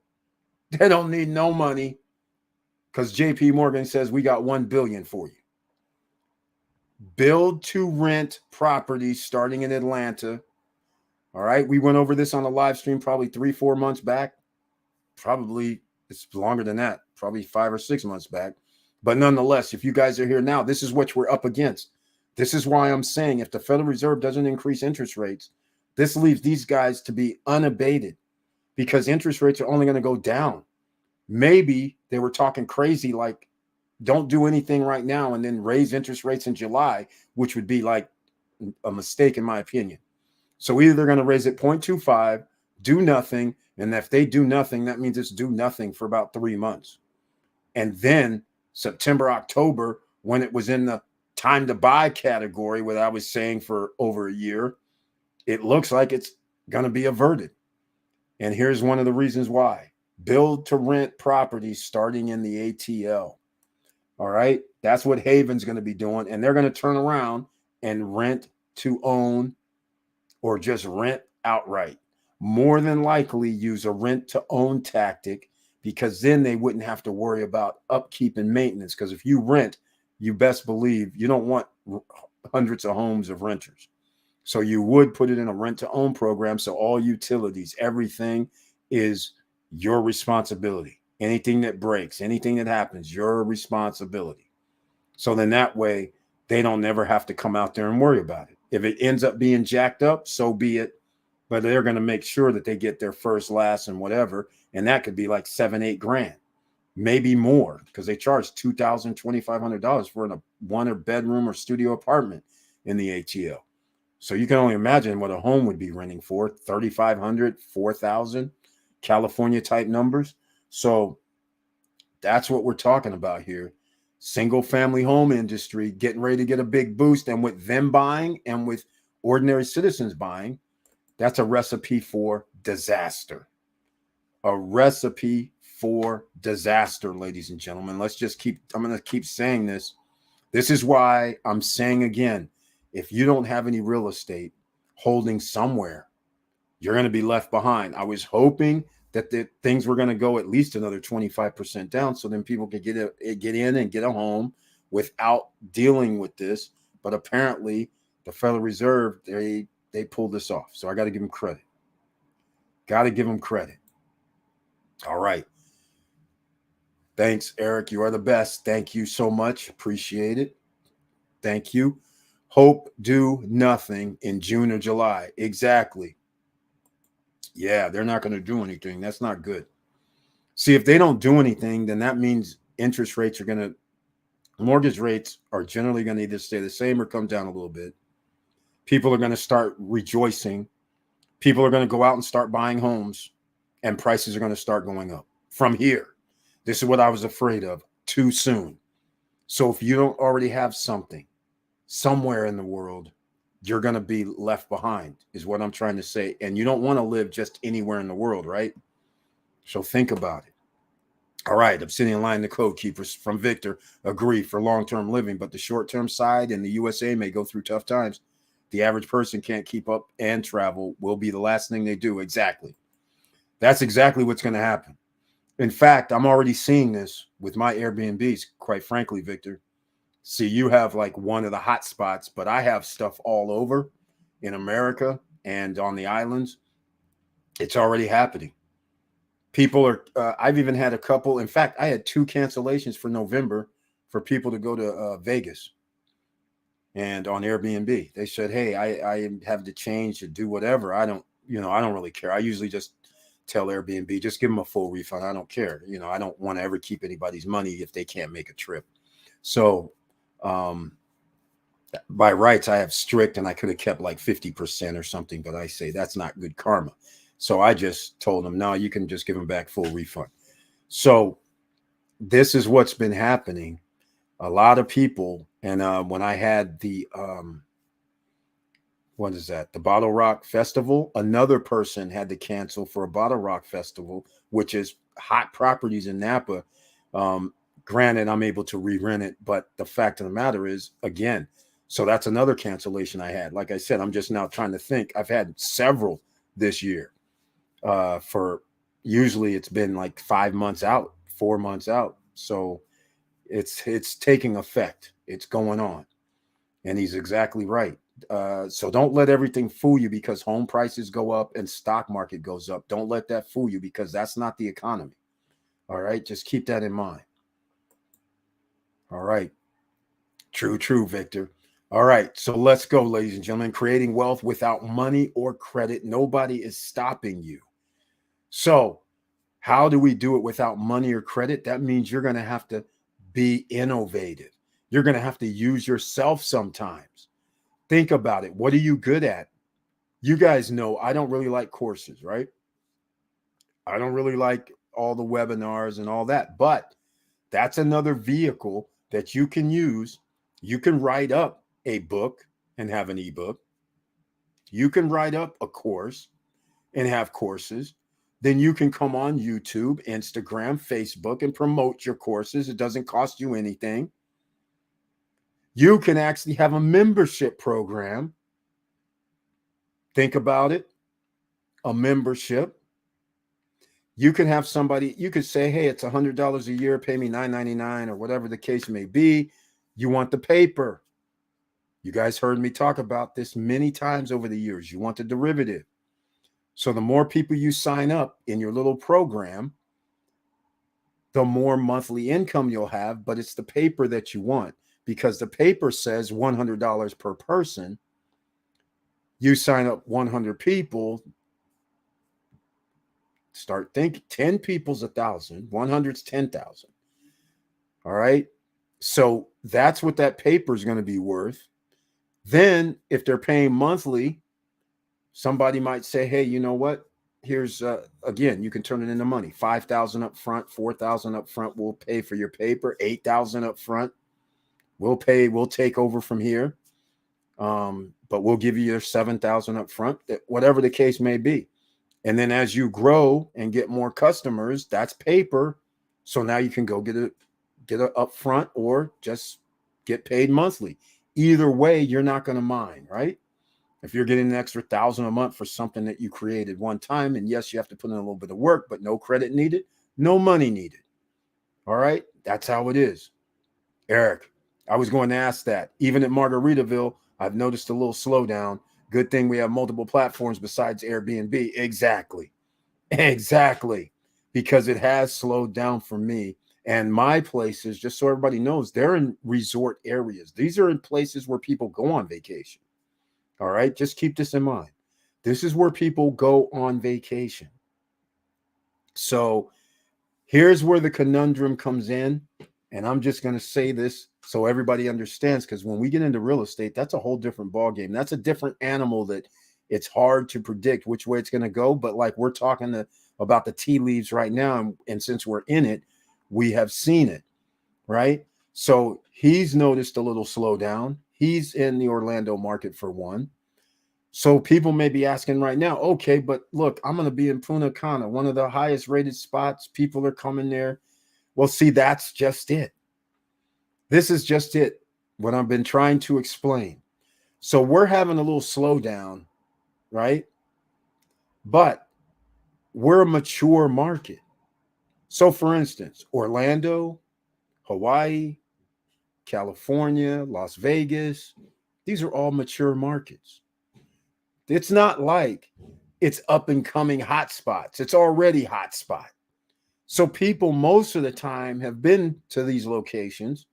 They don't need no money because JP Morgan says we got $1 billion for you. Build to rent properties starting in Atlanta. All right. We went over this on a live stream probably 3-4 months back. Probably it's longer than that, probably 5 or 6 months back. But nonetheless, if you guys are here now, this is what we're up against. This is why I'm saying if the Federal Reserve doesn't increase interest rates, this leaves these guys to be unabated because interest rates are only going to go down. Maybe they were talking crazy like, don't do anything right now and then raise interest rates in July, which would be like a mistake in my opinion. So either they're going to raise it 0.25, do nothing, and if they do nothing, that means it's do nothing for about 3 months. And then September, October, when it was in the time to buy category, what I was saying for over a year, it looks like it's going to be averted. And here's one of the reasons why. Build to rent properties starting in the ATL. All right. That's what Haven's going to be doing. And they're going to turn around and rent to own or just rent outright. More than likely use a rent to own tactic because then they wouldn't have to worry about upkeep and maintenance. Because if you rent, you best believe you don't want hundreds of homes of renters. So you would put it in a rent to own program. So all utilities, everything is your responsibility. Anything that breaks, anything that happens, your responsibility. So then that way they don't never have to come out there and worry about it. If it ends up being jacked up, so be it. But they're going to make sure that they get their first, last, and whatever. And that could be like 7-8 grand, maybe more, because they charge $2,000, $2,500 for a one or bedroom or studio apartment in the ATL. So you can only imagine what a home would be renting for, 3,500, 4,000, California type numbers. So that's what we're talking about here. Single family home industry getting ready to get a big boost. And with them buying and with ordinary citizens buying, that's a recipe for disaster. A recipe for disaster, ladies and gentlemen. I'm going to keep saying this. This is why I'm saying again, if you don't have any real estate holding somewhere, you're going to be left behind. I was hoping that the things were going to go at least another 25% down, so then people could get in and get a home without dealing with this. But apparently, the Federal Reserve, they pulled this off. So I got to give them credit. Got to give them credit. All right. Thanks, Eric. You are the best. Thank you so much. Appreciate it. Thank you. Hope do nothing in June or July. Exactly. Yeah, they're not going to do anything. That's not good. See, if they don't do anything, then that means mortgage rates are generally going to either stay the same or come down a little bit. People are going to start rejoicing. People are going to go out and start buying homes, and prices are going to start going up from here. This is what I was afraid of too soon. So if you don't already have something somewhere in the world, you're going to be left behind, is what I'm trying to say. And you don't want to live just anywhere in the world, right? So think about it. All right, Obsidian Line, the Code Keepers from Victor agree for long-term living, but the short-term side in the USA may go through tough times. The average person can't keep up and travel will be the last thing they do. Exactly. That's exactly what's going to happen. In fact, I'm already seeing this with my Airbnbs, quite frankly, Victor. See, you have like one of the hot spots, but I have stuff all over in America and on the islands. It's already happening. People are, I've even had a couple. In fact, I had 2 cancellations for November for people to go to Vegas. And on Airbnb, they said, hey, I have to change to do whatever. I don't really care. I usually just tell Airbnb, just give them a full refund. I don't care. I don't want to ever keep anybody's money if they can't make a trip. So by rights, I have strict, and I could have kept like 50% or something, but I say that's not good karma. So I just told them, no, you can just give them back full refund. So this is what's been happening. A lot of people, and when I had the what is that? The Bottle Rock Festival. Another person had to cancel for a Bottle Rock Festival, which is hot properties in Napa. Granted, I'm able to re-rent it, but the fact of the matter is, again, so that's another cancellation I had. Like I said, I'm just now trying to think. I've had several this year. For usually it's been like 5 months out, 4 months out. So it's taking effect. It's going on. And he's exactly right. So don't let everything fool you because home prices go up and stock market goes up. Don't let that fool you because that's not the economy. All right. Just keep that in mind. All right. True, Victor. All right. So let's go, ladies and gentlemen. Creating wealth without money or credit. Nobody is stopping you. So how do we do it without money or credit? That means you're going to have to be innovative. You're going to have to use yourself sometimes. Think about it. What are you good at? You guys know I don't really like courses, right? I don't really like all the webinars and all that, but that's another vehicle that you can use. You can write up a book and have an ebook. You can write up a course and have courses. Then you can come on YouTube, Instagram, Facebook, and promote your courses. It doesn't cost you anything. You can actually have a membership program. Think about it. A membership. You can have somebody, you could say, hey, it's $100 a year, pay me $9.99 or whatever the case may be. You want the paper. You guys heard me talk about this many times over the years. You want the derivative. So the more people you sign up in your little program, the more monthly income you'll have, but it's the paper that you want. because the paper says $100 per person. You sign up 100 people, start thinking 10 people's 1,000, 100's 10,000. All right. So that's what that paper is going to be worth. Then if they're paying monthly, somebody might say, hey, you know what? Here's again, you can turn it into money. 5,000 up front, 4,000 up front. We'll pay for your paper. 8,000 up front. We'll take over from here. But we'll give you your 7,000 up front, whatever the case may be. And then as you grow and get more customers, that's paper. So now you can go get a upfront or just get paid monthly. Either way, you're not going to mind, right? If you're getting an extra 1,000 a month for something that you created one time, and yes, you have to put in a little bit of work, but no credit needed, no money needed. All right, that's how it is. Eric, I was going to ask that. Even at Margaritaville, I've noticed a little slowdown. Good thing we have multiple platforms besides Airbnb. Exactly. Because it has slowed down for me. And my places, just so everybody knows, they're in resort areas. These are in places where people go on vacation. All right, just keep this in mind. This is where people go on vacation. So here's where the conundrum comes in. And I'm just going to say this so everybody understands, because when we get into real estate, that's a whole different ballgame. That's a different animal that it's hard to predict which way it's going to go. But like we're talking about the tea leaves right now, and since we're in it, we have seen it, right? So he's noticed a little slowdown. He's in the Orlando market for one. So people may be asking right now, okay, but look, I'm going to be in Punta Cana, one of the highest rated spots. People are coming there. Well, see, that's just it. This is just it, what I've been trying to explain. So we're having a little slowdown, right? But we're a mature market. So for instance, Orlando, Hawaii, California, Las Vegas, these are all mature markets. It's not like it's up and coming hot spots. It's already hot spot. So people most of the time have been to these locations.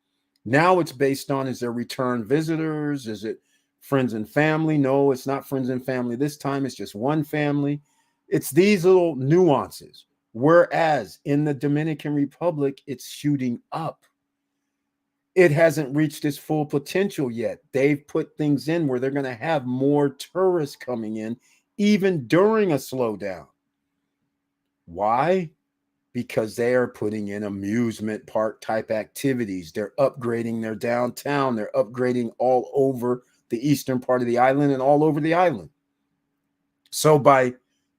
Now it's based on, is there return visitors? Is it friends and family? No, it's not friends and family this time. It's just one family. It's these little nuances. Whereas in the Dominican Republic, it's shooting up. It hasn't reached its full potential yet. They've put things in where they're going to have more tourists coming in, even during a slowdown. Why? Because they are putting in amusement park type activities. They're upgrading their downtown. They're upgrading all over the eastern part of the island and all over the island. So by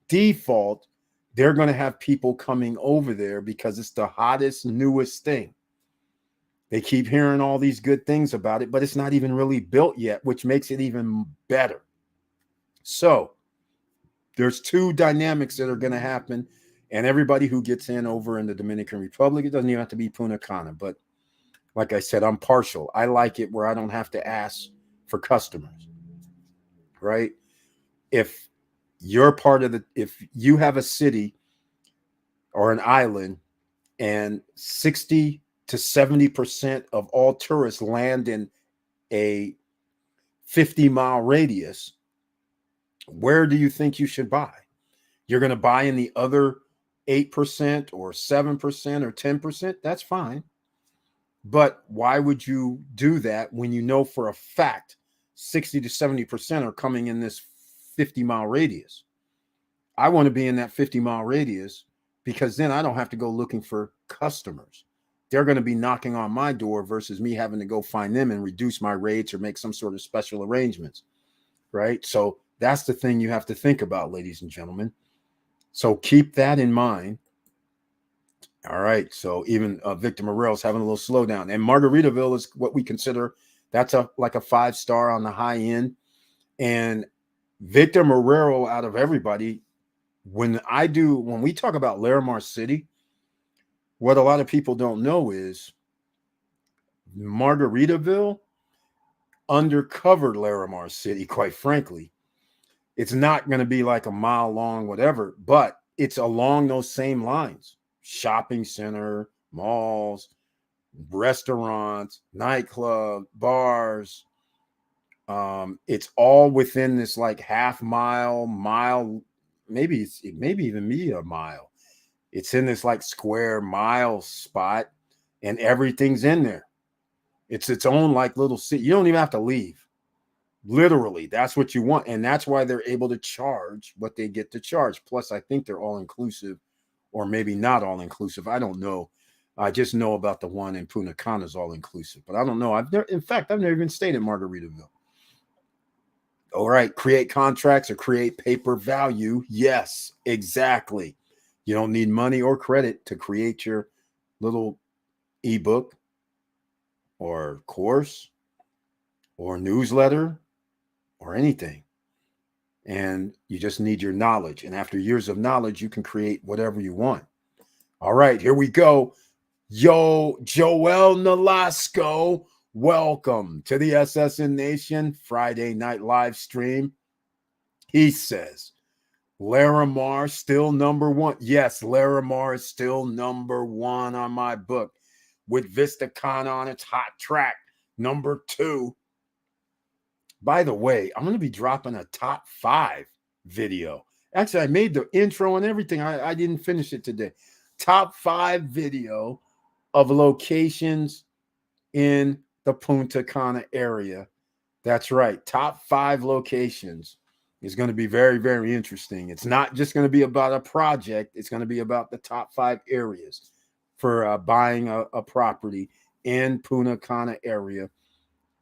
default, they're going to have people coming over there because it's the hottest, newest thing. They keep hearing all these good things about it, but it's not even really built yet, which makes it even better. So there's two dynamics that are going to happen. And everybody who gets in over in the Dominican Republic, it doesn't even have to be Punta Cana. But like I said, I'm partial. I like it where I don't have to ask for customers, right? If you're if you have a city or an island and 60 to 70% of all tourists land in a 50-mile radius, where do you think you should buy? You're going to buy in the other 8% or 7% or 10%, that's fine. But why would you do that when you know for a fact 60 to 70% are coming in this 50-mile radius? I want to be in that 50-mile radius because then I don't have to go looking for customers. They're going to be knocking on my door versus me having to go find them and reduce my rates or make some sort of special arrangements, right? So that's the thing you have to think about, ladies and gentlemen. So keep that in mind. All right. So even Victor Morel's having a little slowdown. And Margaritaville is what we consider, that's like a 5-star on the high end. And Victor Morel, out of everybody, when we talk about Larimar City, what a lot of people don't know is Margaritaville undercovered Larimar City, quite frankly. It's not going to be like a mile long, whatever, but it's along those same lines. Shopping center, malls, restaurants, nightclub, bars. It's all within this like half mile, maybe even me a mile. It's in this like square mile spot, and everything's in there. It's its own like little city. You don't even have to leave. Literally, that's what you want. And that's why they're able to charge what they get to charge. Plus, I think they're all inclusive, or maybe not all inclusive. I don't know. I just know about the one in Punta Cana is all inclusive, but I don't know. I've never even stayed in Margaritaville. All right, create contracts or create paper value. Yes, exactly. You don't need money or credit to create your little ebook or course or newsletter or anything. And you just need your knowledge. And after years of knowledge, you can create whatever you want. All right, here we go. Yo, Joel Nolasco, welcome to the SSN Nation Friday night live stream. He says, Larimar still number one. Yes, Larimar is still number one on my book, with Vistacana on its hot track, number 2. By the way, I'm going to be dropping a top 5 video. Actually, I made the intro and everything. I didn't finish it today. Top 5 video of locations in the Punta Cana area. That's right. Top 5 locations is going to be very, very interesting. It's not just going to be about a project. It's going to be about the top 5 areas for buying a property in Punta Cana area.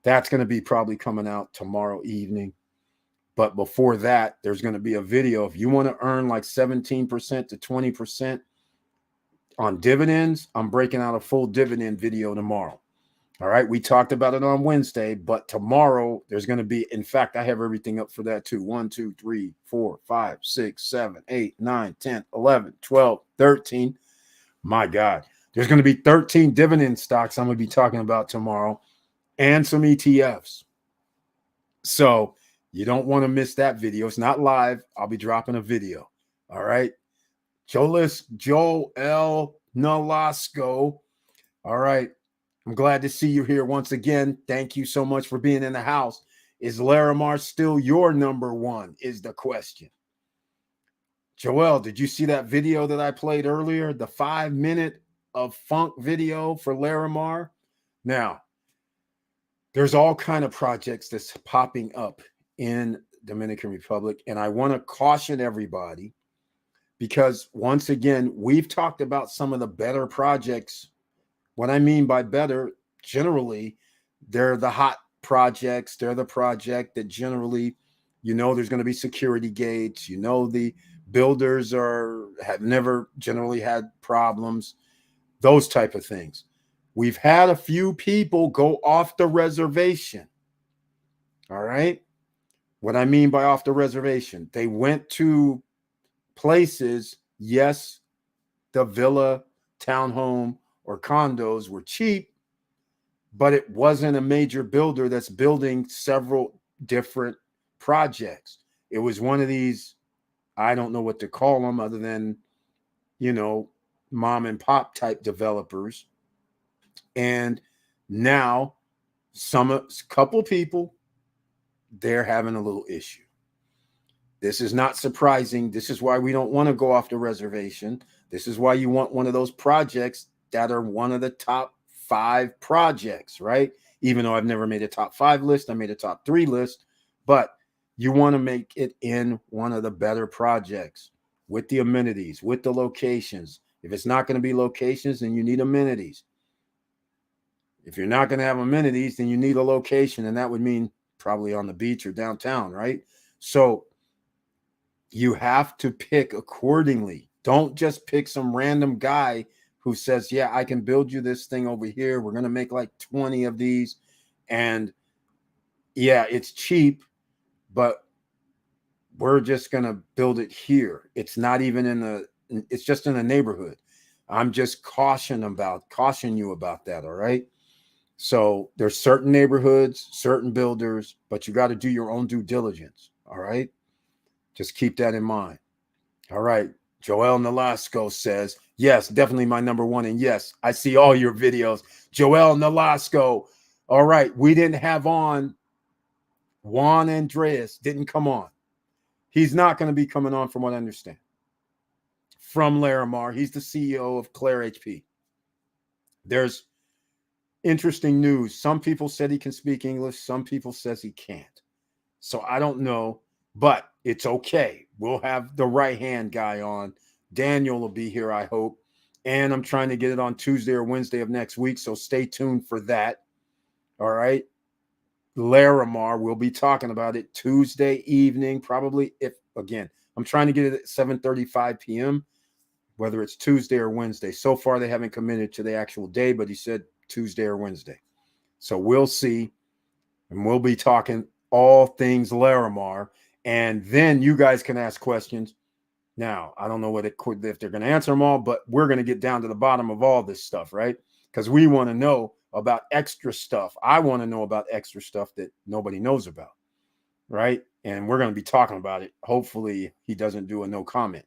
That's going to be probably coming out tomorrow evening. But before that, there's going to be a video. If you want to earn like 17% to 20% on dividends, I'm breaking out a full dividend video tomorrow. All right. We talked about it on Wednesday, but tomorrow there's going to be, in fact, I have everything up for that too. 1, 2, 3, 4, 5, 6, 7, 8, 9, 10, 11, 12, 13. My God, there's going to be 13 dividend stocks I'm going to be talking about tomorrow and some ETFs. So you don't want to miss that video. It's not live. I'll be dropping a video. All right. Joel Nolasco. All right. I'm glad to see you here once again. Thank you so much for being in the house. Is Larimar still your number one? Is the question. Joel, did you see that video that I played earlier? The 5-minute of funk video for Larimar? Now, there's all kind of projects that's popping up in Dominican Republic, and I want to caution everybody because, once again, we've talked about some of the better projects. What I mean by better, generally, they're the hot projects. They're the project that generally, there's going to be security gates. The builders have never generally had problems, those type of things. We've had a few people go off the reservation. All right. What I mean by off the reservation, they went to places. Yes, the villa, townhome, or condos were cheap, but it wasn't a major builder that's building several different projects. It was one of these, I don't know what to call them other than, mom and pop type developers. And now couple people, they're having a little issue. This is not surprising. This is why we don't want to go off the reservation. This is why you want one of those projects that are one of the top 5 projects, right? Even though I've never made a top 5 list, I made a top 3 list, but you want to make it in one of the better projects with the amenities, with the locations. If it's not going to be locations, then you need amenities. If you're not going to have amenities, then you need a location, and that would mean probably on the beach or downtown, right? So you have to pick accordingly. Don't just pick some random guy who says, yeah, I can build you this thing over here. We're going to make like 20 of these. And yeah, it's cheap, but we're just going to build it here. It's not even it's just in the neighborhood. I'm just caution you about that. All right. So there's certain neighborhoods, certain builders, but you got to do your own due diligence. All right. Just keep that in mind. All right. Joel Nolasco says, yes, definitely my number one. And yes, I see all your videos. Joel Nolasco. All right. We didn't have on Juan Andreas, didn't come on. He's not going to be coming on from what I understand. From Larimar. He's the CEO of Claire HP. There's interesting news. Some people said he can speak English. Some people says he can't. So I don't know, but it's okay. We'll have the right-hand guy on. Daniel will be here, I hope. And I'm trying to get it on Tuesday or Wednesday of next week, so stay tuned for that. All right. Larimar, we'll be talking about it Tuesday evening, probably. If again, I'm trying to get it at 7:35 p.m., whether it's Tuesday or Wednesday. So far, they haven't committed to the actual day, but he said Tuesday or Wednesday. So we'll see. And we'll be talking all things Larimar. And then you guys can ask questions. Now, I don't know if they're going to answer them all, but we're going to get down to the bottom of all this stuff, right? Because we want to know about extra stuff. I want to know about extra stuff that nobody knows about, right? And we're going to be talking about it. Hopefully, he doesn't do a no comment.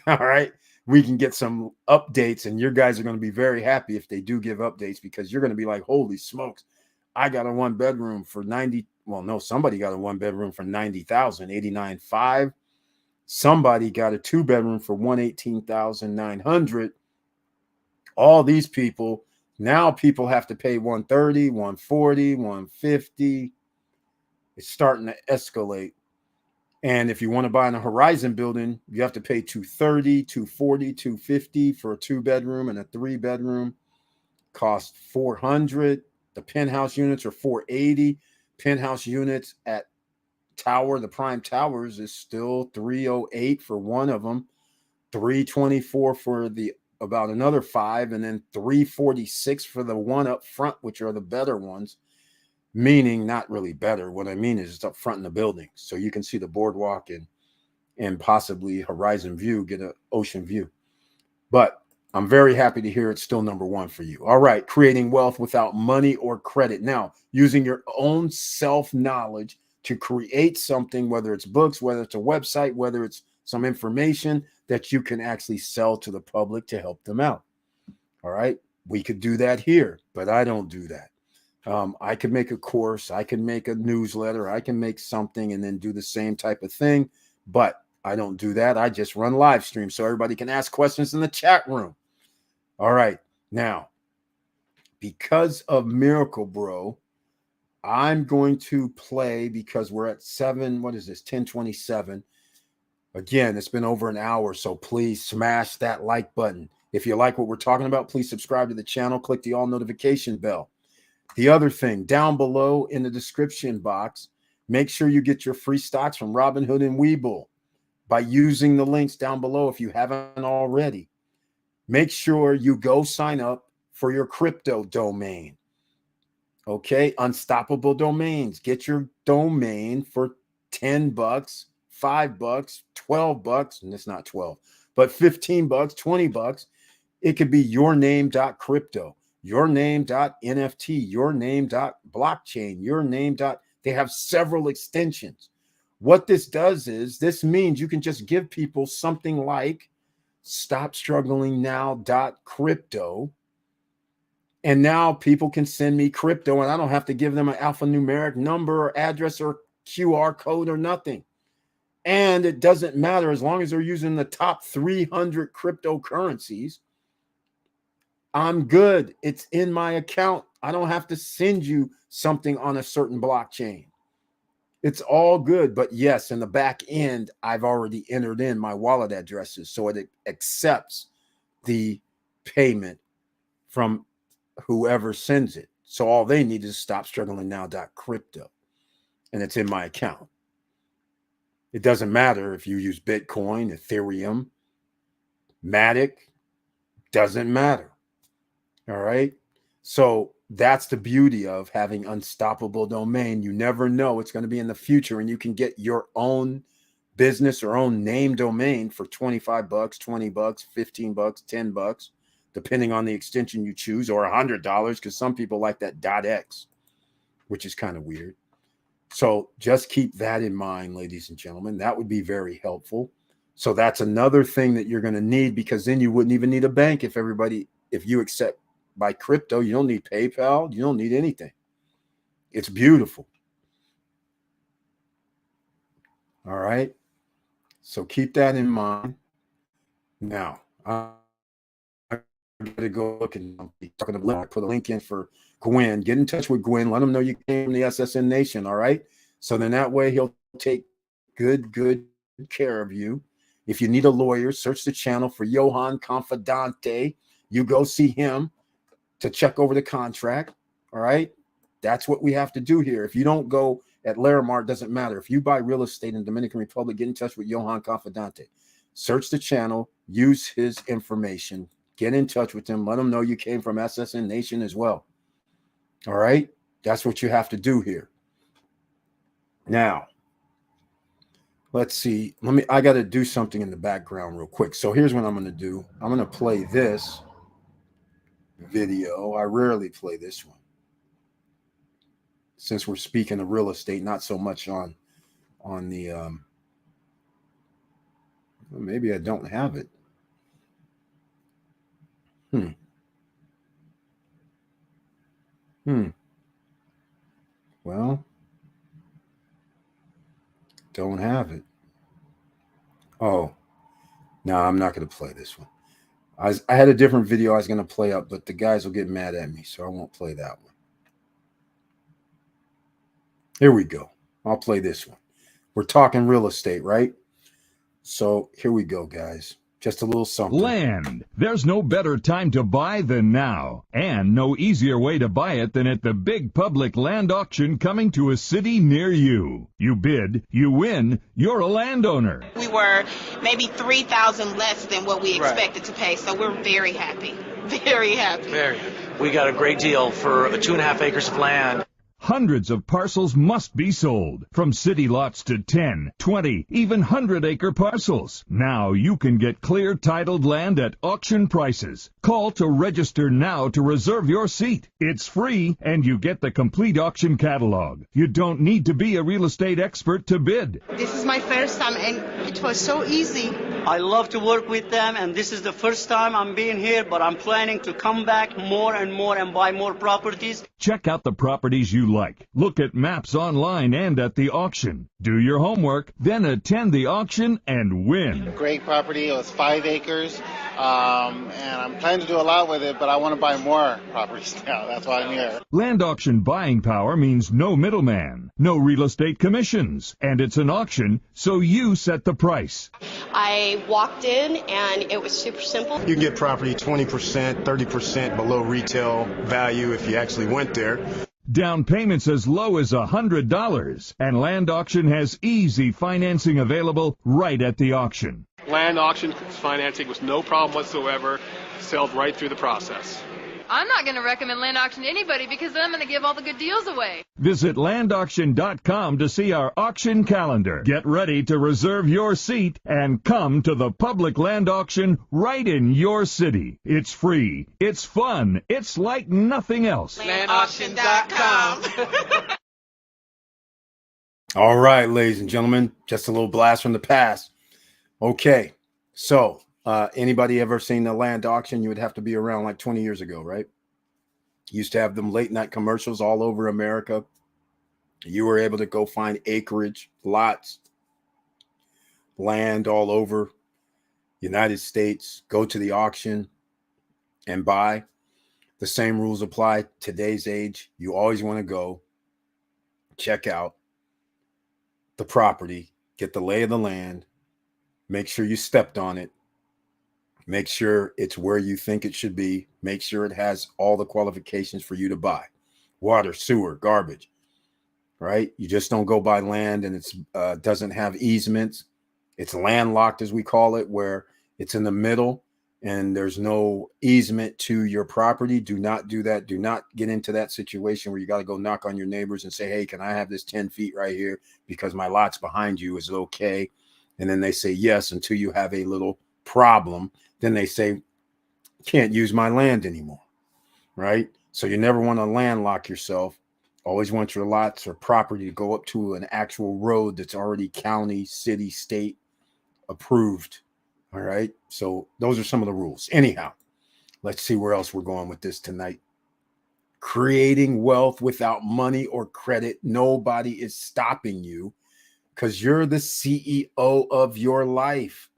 All right. We can get some updates, and your guys are going to be very happy if they do give updates, because you're going to be like, holy smokes, I got a one bedroom for 90. Well, no, somebody got a one bedroom for 90,000, 89.5. Somebody got a two bedroom for 118,900. All these people, now people have to pay 130, 140, 150. It's starting to escalate. And if you want to buy in a Horizon building, you have to pay 230, 240, 250 for a two bedroom, and a three bedroom cost 400. The penthouse units are 480. Penthouse units at Tower, the Prime Towers, is still 308 for one of them, 324 for the about another five, and then 346 for the one up front, which are the better ones. Meaning not really better. What I mean is it's up front in the building, so you can see the boardwalk and possibly Horizon view, get an ocean view. But I'm very happy to hear it's still number one for you. All right, creating wealth without money or credit. Now, using your own self-knowledge to create something, whether it's books, whether it's a website, whether it's some information that you can actually sell to the public to help them out. All right, we could do that here, but I don't do that. I could make a course, I can make a newsletter, I can make something and then do the same type of thing, but I don't do that. I just run live streams so everybody can ask questions in the chat room. All right. Now, because of Miracle Bro, I'm going to play, because we're at 10:27. Again, it's been over an hour, so please smash that like button. If you like what we're talking about, please subscribe to the channel, click the all notification bell. The other thing, down below in the description box, make sure you get your free stocks from Robinhood and Webull by using the links down below if you haven't already. Make sure you go sign up for your crypto domain. Okay, Unstoppable Domains. Get your domain for $10, $5, $12, and it's not 12, but $15, $20. It could be yourname.crypto. Yourname.nft, yourname.blockchain, yourname. They have several extensions. What this does is this means you can just give people something like stopstrugglingnow.crypto. And now people can send me crypto and I don't have to give them an alphanumeric number or address or QR code or nothing. And it doesn't matter as long as they're using the top 300 cryptocurrencies. I'm good. It's in my account. I don't have to send you something on a certain blockchain. It's all good. But yes, in the back end, I've already entered in my wallet addresses, so it accepts the payment from whoever sends it. So all they need is stopstrugglingnow.crypto, and it's in my account. It doesn't matter if you use Bitcoin, Ethereum, Matic, doesn't matter. All right. So that's the beauty of having Unstoppable Domain. You never know what's going to be in the future, and you can get your own business or own name domain for $25, $20, $15, $10, depending on the extension you choose, or $100, because some people like that .x, which is kind of weird. So just keep that in mind, ladies and gentlemen. That would be very helpful. So that's another thing that you're going to need, because then you wouldn't even need a bank if you accept by crypto. You don't need PayPal. You don't need anything. It's beautiful. All right. So keep that in mind. Now, I'm going to go look and talking to Glenn. I put a link in for Gwen. Get in touch with Gwen. Let him know you came from the SSN Nation. All right. So then that way he'll take good care of you. If you need a lawyer, search the channel for Johan Confidante. You go see him to check over the contract. All right. That's what we have to do here. If you don't go at Larimar, it doesn't matter. If you buy real estate in Dominican Republic, get in touch with Johan Confidante. Search the channel, use his information, get in touch with him, let him know you came from SSN Nation as well. All right. That's what you have to do here. Now, let's see. I got to do something in the background real quick. So here's what I'm going to do. I'm going to play this video. I rarely play this one, since we're speaking of real estate, not so much on the maybe I don't have it. Well, don't have it. Oh, no, I'm not going to play this one. I had a different video I was going to play up, but the guys will get mad at me, so I won't play that one. Here we go. I'll play this one. We're talking real estate, right? So here we go, guys. Just a little something. Land. There's no better time to buy than now, and no easier way to buy it than at the big public land auction coming to a city near you. You bid, you win, you're a landowner. We were maybe 3,000 less than what we expected to pay, so we're very happy. Very happy. Very. We got a great deal for 2.5 acres of land. Hundreds of parcels must be sold, from city lots to 10, 20, even 100-acre parcels. Now you can get clear titled land at auction prices. Call to register now to reserve your seat. It's free, and you get the complete auction catalog. You don't need to be a real estate expert to bid. This is my first time, and it was so easy. I love to work with them, and this is the first time I'm being here, but I'm planning to come back more and more and buy more properties. Check out the properties you like. Look at maps online and at the auction. Do your homework, then attend the auction and win. Great property. It was 5 acres, and I'm planning to do a lot with it, but I want to buy more properties now. That's why I'm here. Land auction buying power means no middleman, no real estate commissions, and it's an auction, so you set the price. I walked in and it was super simple. You can get property 20%, 30% below retail value if you actually went there. Down payments as low as $100, and Land Auction has easy financing available right at the auction. Land auction financing with no problem whatsoever, sailed right through the process. I'm not going to recommend land auction to anybody because then I'm going to give all the good deals away. Visit landauction.com to see our auction calendar. Get ready to reserve your seat and come to the public land auction right in your city. It's free. It's fun. It's like nothing else. Landauction.com. All right, ladies and gentlemen, just a little blast from the past. Okay, so anybody ever seen the land auction? You would have to be around like 20 years ago, right? Used to have them late night commercials all over America. You were able to go find acreage, lots, land all over United States, go to the auction and buy. The same rules apply today's age. You always want to go check out the property, get the lay of the land, make sure you stepped on it, make sure it's where you think it should be, make sure it has all the qualifications for you to buy. Water, sewer, garbage, right? You just don't go buy land and it's doesn't have easements. It's landlocked, as we call it, where it's in the middle and there's no easement to your property. Do not do that. Do not get into that situation where you got to go knock on your neighbors and say, hey, can I have this 10 feet right here because my lot's behind you? Is it okay? And then they say yes until you have a little problem. Then they say, can't use my land anymore, right? So you never want to landlock yourself. Always want your lots or property to go up to an actual road that's already county, city, state approved. All right. So those are some of the rules. Anyhow, let's see where else we're going with this tonight. Creating wealth without money or credit. Nobody is stopping you because you're the CEO of your life.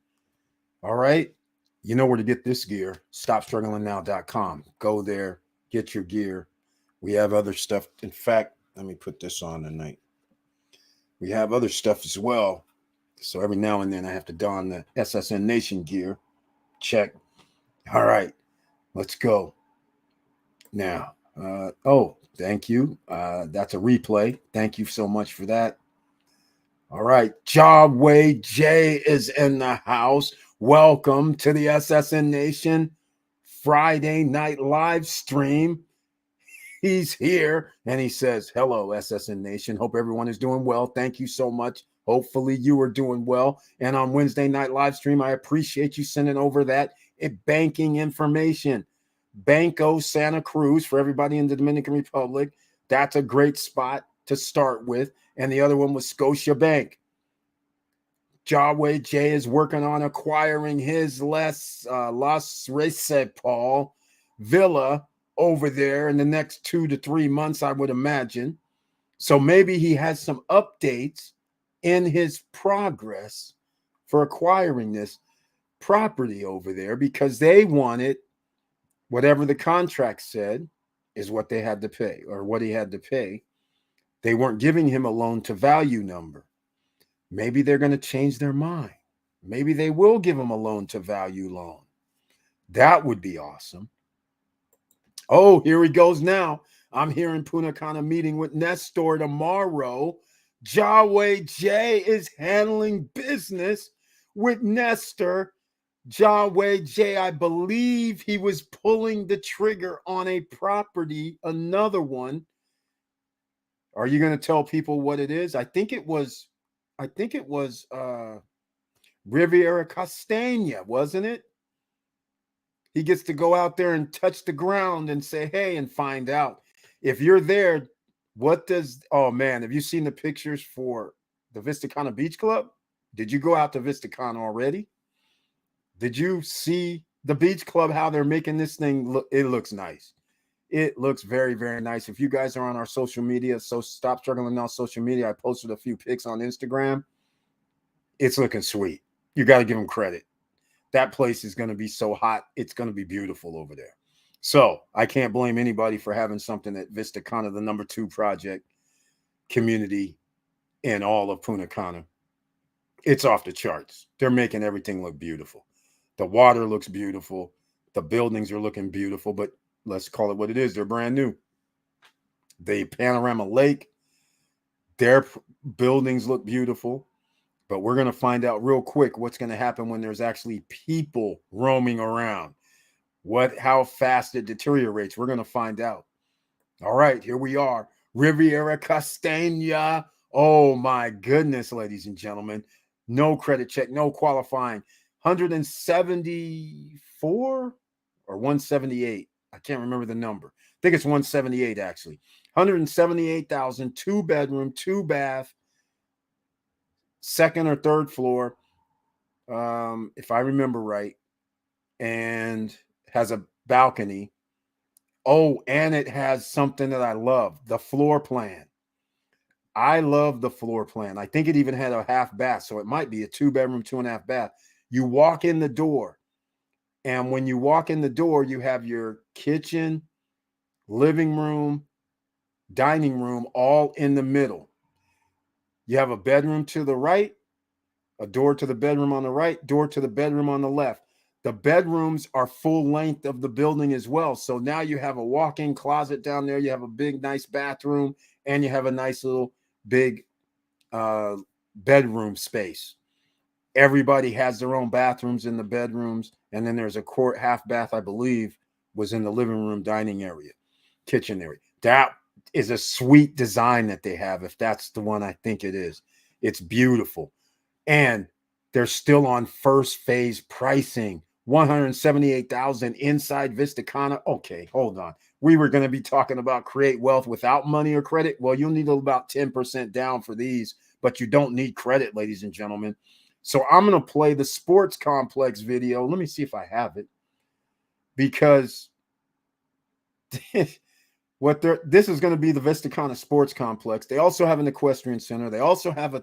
All right. You know where to get this gear. StopStrugglingNow.com. Go there, get your gear. We have other stuff. In fact, let me put this on tonight. We have other stuff as well. So every now and then I have to don the SSN Nation gear. Check. All right. Let's go. Now, thank you. That's a replay. Thank you so much for that. All right. Jawway J is in the house. Welcome to the SSN Nation Friday night live stream. He's here and he says, hello, SSN Nation. Hope everyone is doing well. Thank you so much. Hopefully you are doing well. And on Wednesday night live stream, I appreciate you sending over that banking information. Banco Santa Cruz for everybody in the Dominican Republic. That's a great spot to start with. And the other one was Scotiabank. Jawway J is working on acquiring his Las Recepal villa over there in the next 2 to 3 months, I would imagine. So maybe he has some updates in his progress for acquiring this property over there because they wanted whatever the contract said is what they had to pay or what he had to pay. They weren't giving him a loan to value number. Maybe they're going to change their mind. Maybe they will give him a loan to value loan. That would be awesome. Oh, here he goes now. I'm here in Punta Cana meeting with Nestor tomorrow. Jawway J is handling business with Nestor. Jawway J, I believe he was pulling the trigger on a property, another one. Are you going to tell people what it is? I think it was Riviera Castagna, wasn't it? He gets to go out there and touch the ground and say, hey, and find out. If you're there, oh man, have you seen the pictures for the Vista Cana Beach Club? Did you go out to Vista Cana already? Did you see the beach club, how they're making this thing look? It looks nice. It looks very, very nice. If you guys are on our social media, so Stop Struggling Now social media, I posted a few pics on Instagram. It's looking sweet. You got to give them credit. That place is going to be so hot. It's going to be beautiful over there. So I can't blame anybody for having something at Vista Cana, the #2 project community in all of Punta Cana. It's off the charts. They're making everything look beautiful. The water looks beautiful. The buildings are looking beautiful, but let's call it what it is. They're brand new. The Panorama Lake, their buildings look beautiful, but we're going to find out real quick what's going to happen when there's actually people roaming around. How fast it deteriorates. We're going to find out. All right, here we are. Riviera Castagna. Oh my goodness, ladies and gentlemen. No credit check, no qualifying. 174 or 178. I can't remember the number. I think it's 178 actually. 178,000, 2-bedroom, 2-bath, second or third floor, if I remember right, and has a balcony. Oh, and it has something that I love, the floor plan. I love the floor plan. I think it even had a half bath, so it might be a 2-bedroom, 2.5 bath. You walk in the door, and when you walk in the door, you have your kitchen, living room, dining room, all in the middle. You have a bedroom to the right, a door to the bedroom on the right, door to the bedroom on the left. The bedrooms are full length of the building as well. So now you have a walk-in closet down there. You have a big, nice bathroom, and you have a nice little big bedroom space. Everybody has their own bathrooms in the bedrooms. And then there's a quart half bath, I believe, was in the living room, dining area, kitchen area. That is a sweet design that they have. If that's the one I think it is, it's beautiful. And they're still on first phase pricing. 178,000 inside Vista Cana. Okay, hold on. We were going to be talking about create wealth without money or credit. Well, you'll need about 10% down for these, but you don't need credit, ladies and gentlemen. So I'm going to play the sports complex video. Let me see if I have it, because this is going to be the Vistacana Sports Complex. They also have an equestrian center. They also have a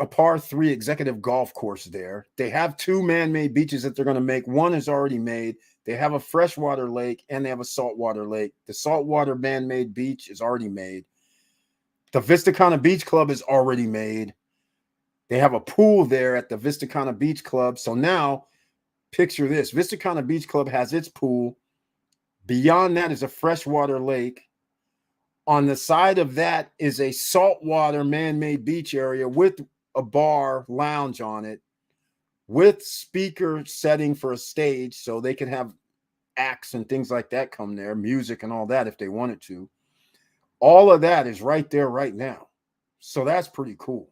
par 3 executive golf course there. They have 2 man-made beaches that they're going to make. One is already made. They have a freshwater lake and they have a saltwater lake. The saltwater man-made beach is already made. The Vistacana Beach Club is already made. They have a pool there at the Vistacana Beach Club. So now, picture this. Vistacana Beach Club has its pool. Beyond that is a freshwater lake. On the side of that is a saltwater man-made beach area with a bar lounge on it, with speaker setting for a stage so they can have acts and things like that come there, music and all that if they wanted to. All of that is right there right now. So that's pretty cool.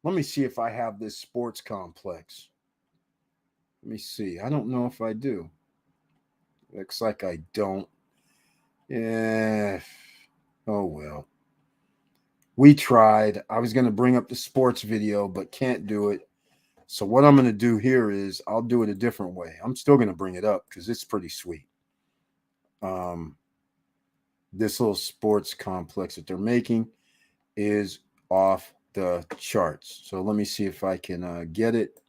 Let me see if I have this sports complex. Let me see. I don't know if I do. Looks like I don't. Yeah. Oh, well. We tried. I was going to bring up the sports video, but can't do it. So what I'm going to do here is I'll do it a different way. I'm still going to bring it up because it's pretty sweet. This little sports complex that they're making is off the charts. So let me see if I can get it.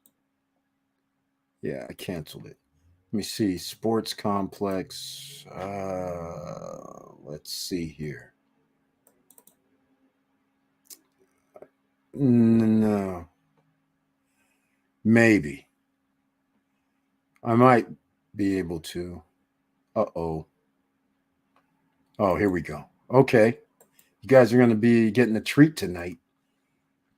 Yeah, I canceled it. Let me see. Sports complex. Let's see here. No. Maybe. I might be able to. Uh-oh. Oh, here we go. Okay. You guys are going to be getting a treat tonight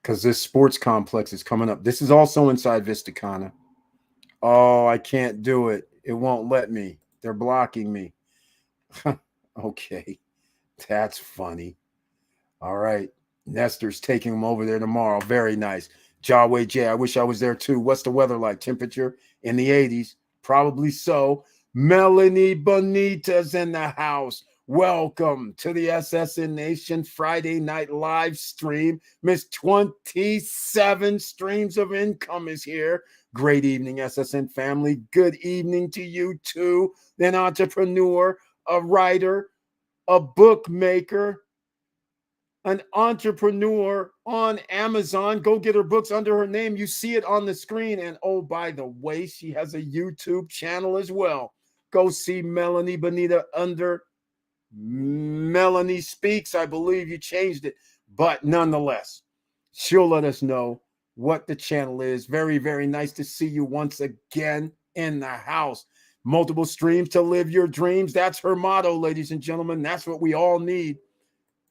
because this sports complex is coming up. This is also inside Vistacana. Oh, I can't do it. It won't let me. They're blocking me. Okay. That's funny. All right. Nestor's taking them over there tomorrow. Very nice. Jawway J, I wish I was there too. What's the weather like? Temperature in the 80s? Probably so. Melanie Bonita's in the house. Welcome to the SSN Nation Friday night live stream. Miss 27 streams of income is here. Great evening, SSN family. Good evening to you too. An entrepreneur, a writer, a bookmaker, an entrepreneur on Amazon. Go get her books under her name. You see it on the screen. And oh, by the way, she has a YouTube channel as well. Go see Melanie Bonita under Melanie Speaks. I believe you changed it, but nonetheless, she'll let us know what the channel is. Very, very nice to see you once again in the house. Multiple streams to live your dreams. That's her motto, ladies and gentlemen. That's what we all need.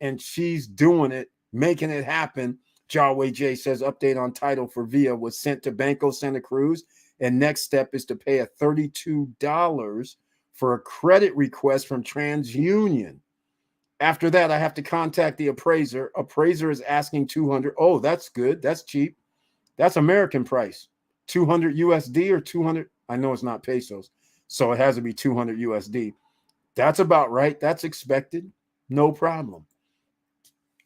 And she's doing it, making it happen. Jawway J says update on title for Via was sent to Banco Santa Cruz. And next step is to pay a $32 for a credit request from TransUnion. After that, I have to contact the appraiser. Appraiser is asking $200. Oh, that's good. That's cheap. That's American price. 200 USD or 200. I know it's not pesos, so it has to be 200 USD. That's about right. That's expected. No problem.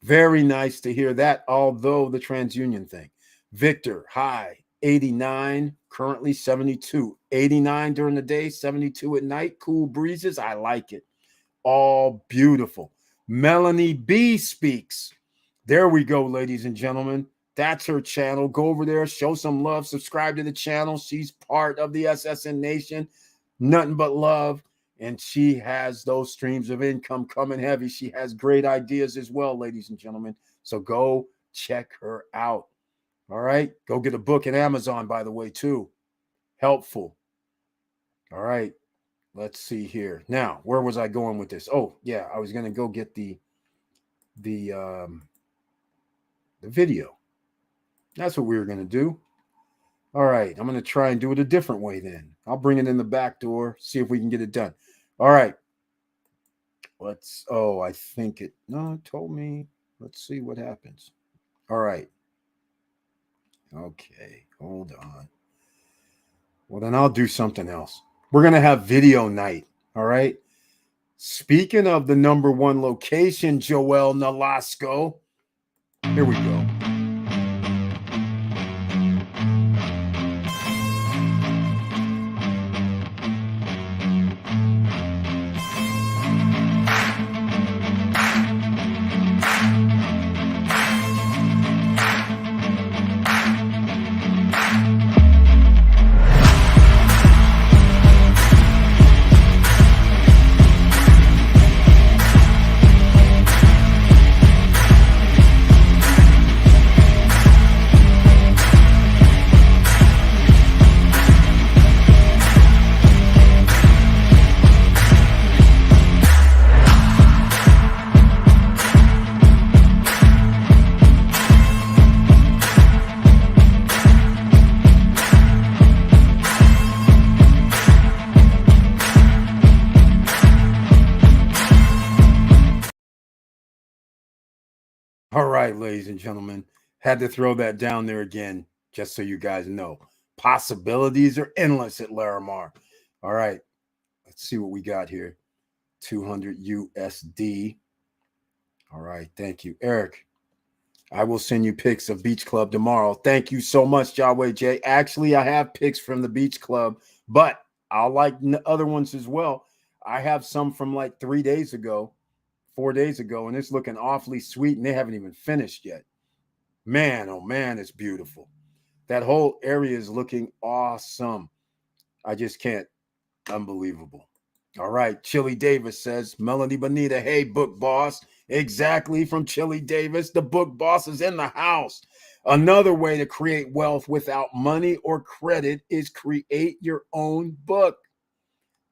Very nice to hear that, although the TransUnion thing. Victor, hi. 89, currently 72. 89 during the day, 72 at night. Cool breezes. I like it. All beautiful. Melanie B speaks. There we go, ladies and gentlemen. That's her channel. Go over there, show some love, subscribe to the channel. She's part of the SSN Nation. Nothing but love. And she has those streams of income coming heavy. She has great ideas as well, ladies and gentlemen. So go check her out. All right. Go get a book at Amazon, by the way, too. Helpful. All right. Let's see here. Now, where was I going with this? Oh, yeah. I was going to go get the video. That's what we were going to do. All right. I'm going to try and do it a different way then. I'll bring it in the back door, see if we can get it done. All right. I think it told me. Let's see what happens. All right. Okay. Hold on. Well, then I'll do something else. We're going to have video night. All right. Speaking of the #1 location, Joel Nolasco. Here we go. All right, ladies and gentlemen, had to throw that down there again, just so you guys know. Possibilities are endless at Larimar. All right, let's see what we got here. 200 USD. All right, thank you, Eric. I will send you pics of Beach Club tomorrow. Thank you so much, Yahweh J. Actually, I have pics from the Beach Club, but I'll like other ones as well. I have some from like 4 days ago, and it's looking awfully sweet, and they haven't even finished yet. Man, oh man, it's beautiful. That whole area is looking awesome. I just can't. Unbelievable. All right, Chili Davis says, Melody Bonita, hey, book boss. Exactly, from Chili Davis. The book boss is in the house. Another way to create wealth without money or credit is create your own book.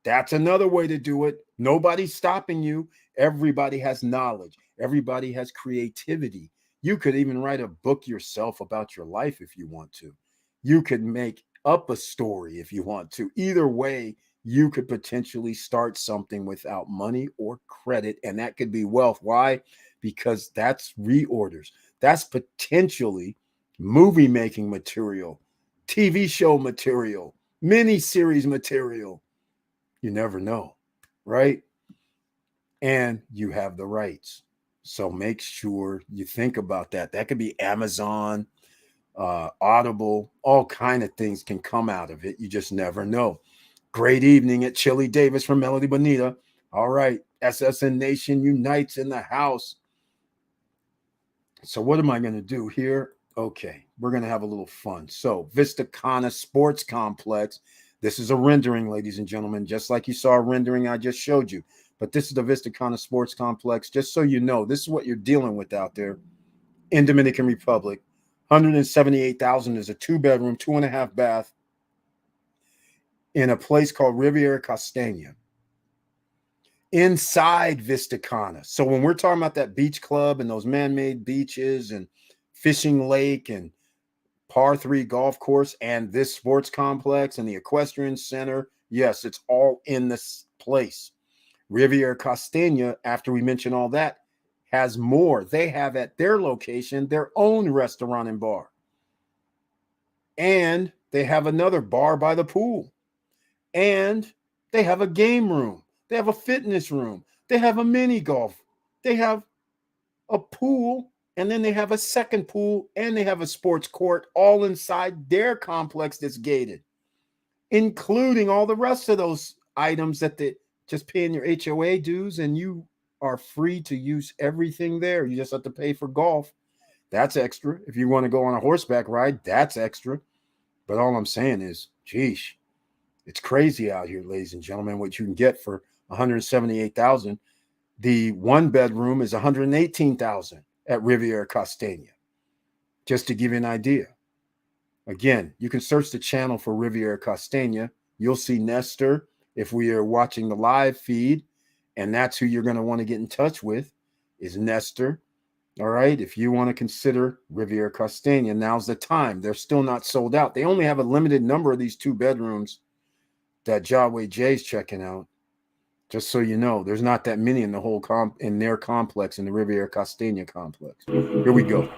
That's another way to do it. Nobody's stopping you. Everybody has knowledge. Everybody has creativity. You could even write a book yourself about your life if you want to. You could make up a story if you want to. Either way, you could potentially start something without money or credit, and that could be wealth. Why? Because that's reorders. That's potentially movie making material, TV show material, mini-series material. You never know, right? And you have the rights. So make sure you think about that. That could be Amazon, Audible, all kind of things can come out of it. You just never know. Great evening at Chili Davis from Melody Bonita. All right, SSN Nation unites in the house. So what am I going to do here? Okay, we're going to have a little fun. So Vista Cana Sports Complex. This is a rendering, ladies and gentlemen, just like you saw a rendering I just showed you. But this is the Vista Cana Sports Complex. Just so you know, this is what you're dealing with out there in Dominican Republic. $178,000 is a 2-bedroom, 2.5 bath in a place called Riviera Castagna. Inside Vista Cana. So when we're talking about that beach club and those man-made beaches and fishing lake and par 3 golf course and this sports complex and the equestrian center, yes, it's all in this place. Riviera Castagna, after we mention all that, has more. They have at their location their own restaurant and bar. And they have another bar by the pool. And they have a game room. They have a fitness room. They have a mini golf. They have a pool. And then they have a second pool. And they have a sports court all inside their complex that's gated, including all the rest of those items that they just paying your HOA dues, and you are free to use everything there. You just have to pay for golf. That's extra. If you want to go on a horseback ride, that's extra. But all I'm saying is, geesh, it's crazy out here, ladies and gentlemen, what you can get for $178,000. The 1-bedroom is $118,000 at Riviera Castagna. Just to give you an idea. Again, you can search the channel for Riviera Castagna. You'll see Nestor if we are watching the live feed, and that's who you're going to want to get in touch with, is Nestor. All right, if you want to consider Riviera Castagna, now's the time. They're still not sold out. They only have a limited number of these 2 bedrooms that Yahweh J's checking out. Just so you know, there's not that many in the whole in their complex, in the Riviera Castagna complex. Here we go.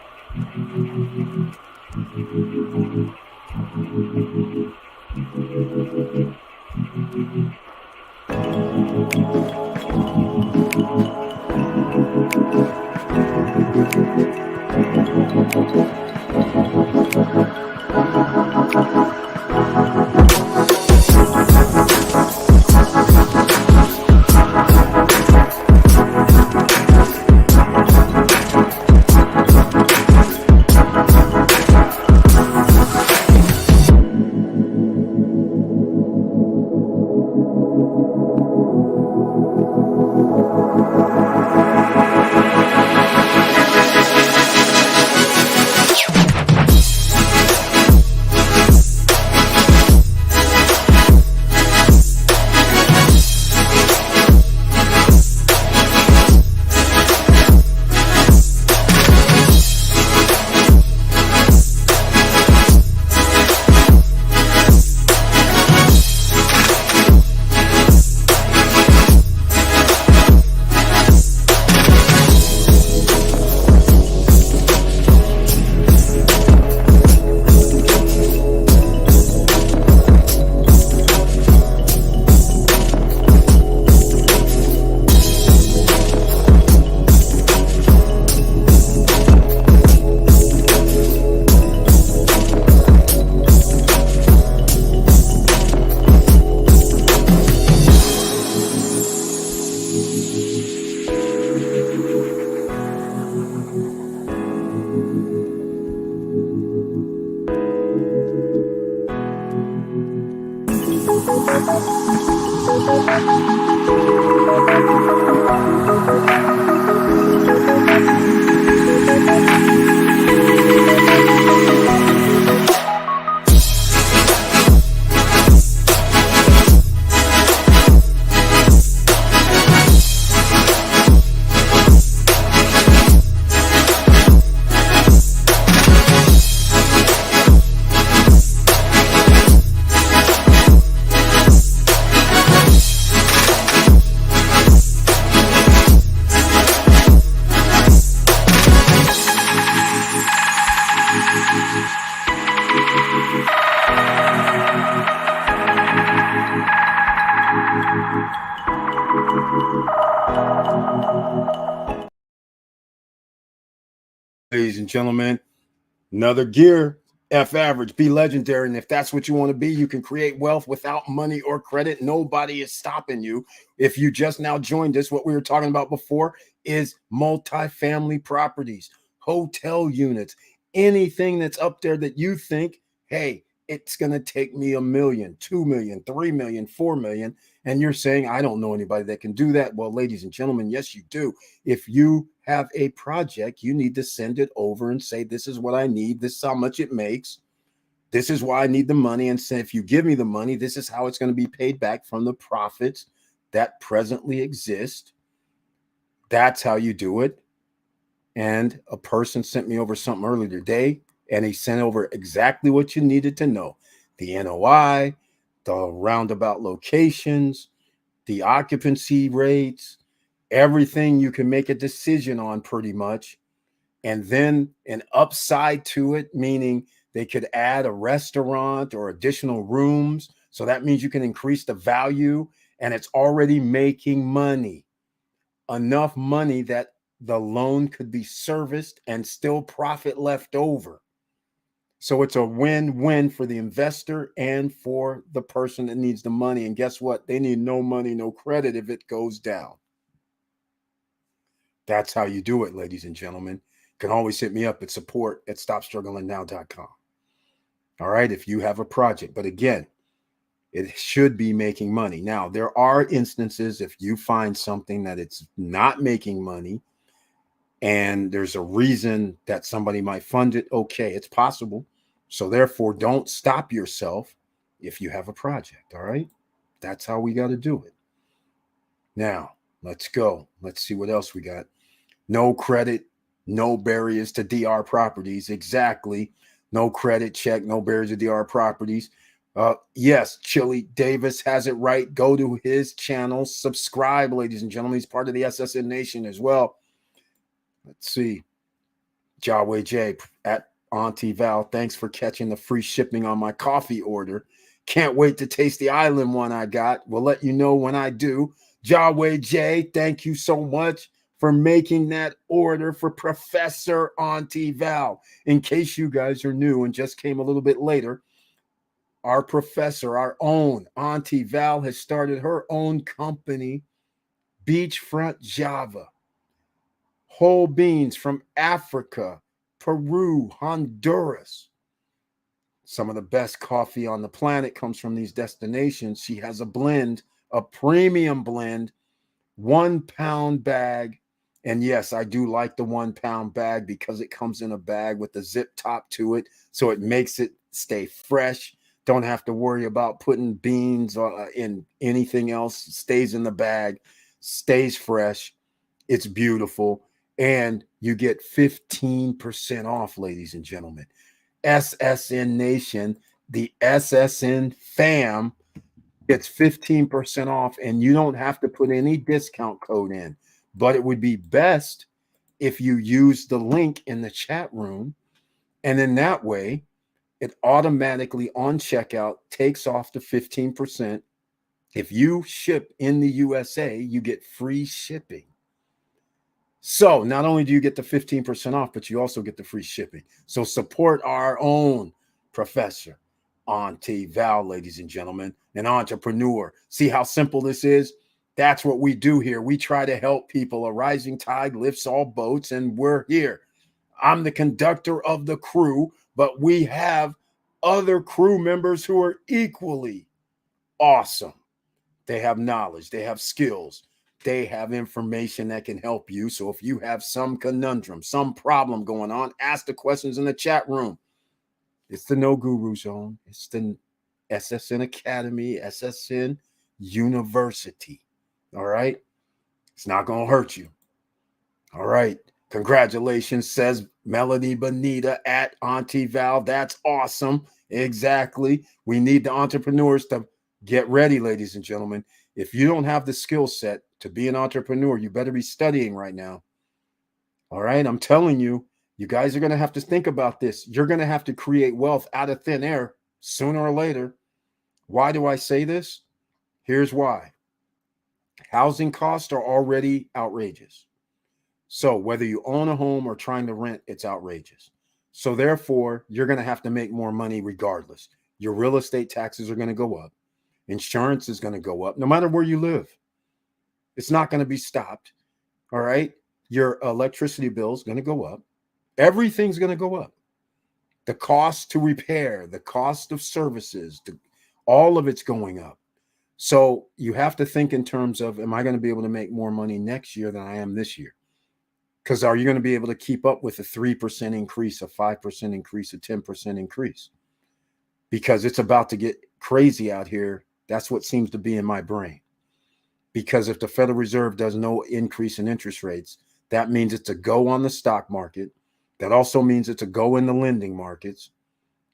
Ladies and gentlemen, another gear, F average, be legendary. And if that's what you want to be, you can create wealth without money or credit. Nobody is stopping you. If you just now joined us, what we were talking about before is multifamily properties, hotel units, anything that's up there that you think, hey, it's going to take me $1 million, $2 million, $3 million, $4 million. And you're saying, I don't know anybody that can do that. Well, ladies and gentlemen, yes, you do. If you have a project, you need to send it over and say, this is what I need. This is how much it makes. This is why I need the money. And say, if you give me the money, this is how it's going to be paid back from the profits that presently exist. That's how you do it. And a person sent me over something earlier today, and he sent over exactly what you needed to know. The NOI, the roundabout locations, the occupancy rates, everything you can make a decision on pretty much. And then an upside to it, meaning they could add a restaurant or additional rooms. So that means you can increase the value, and it's already making money, enough money that the loan could be serviced and still profit left over. So it's a win-win for the investor and for the person that needs the money. And guess what? They need no money, no credit if it goes down. That's how you do it, ladies and gentlemen. You can always hit me up at support@stopstrugglingnow.com. All right, if you have a project. But again, it should be making money. Now, there are instances if you find something that it's not making money and there's a reason that somebody might fund it, okay, it's possible. So therefore, don't stop yourself if you have a project, all right? That's how we got to do it. Now, let's go. Let's see what else we got. No credit, no barriers to DR properties. Exactly. No credit check, no barriers to DR properties. Yes, Chili Davis has it right. Go to his channel. Subscribe, ladies and gentlemen. He's part of the SSN Nation as well. Let's see. Jaway J at Auntie Val, thanks for catching the free shipping on my coffee order. Can't wait to taste the island one I got. We'll let you know when I do. Jaway J, thank you so much for making that order for Professor Auntie Val. In case you guys are new and just came a little bit later, our professor, our own Auntie Val, has started her own company, Beachfront Java. Whole beans from Africa, Peru, Honduras. Some of the best coffee on the planet comes from these destinations. She has a blend, a premium blend, 1 pound bag. And yes, I do like the 1 pound bag because it comes in a bag with the zip top to it. So it makes it stay fresh. Don't have to worry about putting beans in anything else. It stays in the bag, stays fresh. It's beautiful. And you get 15% off, ladies and gentlemen. SSN Nation, the SSN fam gets 15% off, and you don't have to put any discount code in. But it would be best if you use the link in the chat room, and in that way, it automatically on checkout takes off the 15%. If you ship in the USA, you get free shipping. So not only do you get the 15% off, but you also get the free shipping. So support our own Professor Auntie Val, ladies and gentlemen, an entrepreneur. See how simple this is? That's what we do here. We try to help people. A rising tide lifts all boats, and we're here. I'm the conductor of the crew, but we have other crew members who are equally awesome. They have knowledge, they have skills, they have information that can help you. So if you have some conundrum, some problem going on, ask the questions in the chat room. It's the No Guru Zone. It's the SSN Academy, SSN University. All right. It's not going to hurt you. All right. Congratulations, says Melody Bonita at Auntie Val. That's awesome. Exactly. We need the entrepreneurs to get ready, ladies and gentlemen. If you don't have the skill set to be an entrepreneur, you better be studying right now. All right. I'm telling you, you guys are going to have to think about this. You're going to have to create wealth out of thin air sooner or later. Why do I say this? Here's why. Housing costs are already outrageous. So whether you own a home or trying to rent, it's outrageous. So therefore, you're going to have to make more money regardless. Your real estate taxes are going to go up. Insurance is going to go up no matter where you live. It's not going to be stopped. All right. Your electricity bill is going to go up. Everything's going to go up. The cost to repair, the cost of services, all of it's going up. So you have to think in terms of, am I going to be able to make more money next year than I am this year? Because are you going to be able to keep up with a 3% increase, a 5% increase, a 10% increase? Because it's about to get crazy out here. That's what seems to be in my brain. Because if the Federal Reserve does no increase in interest rates, that means it's a go on the stock market. That also means it's a go in the lending markets.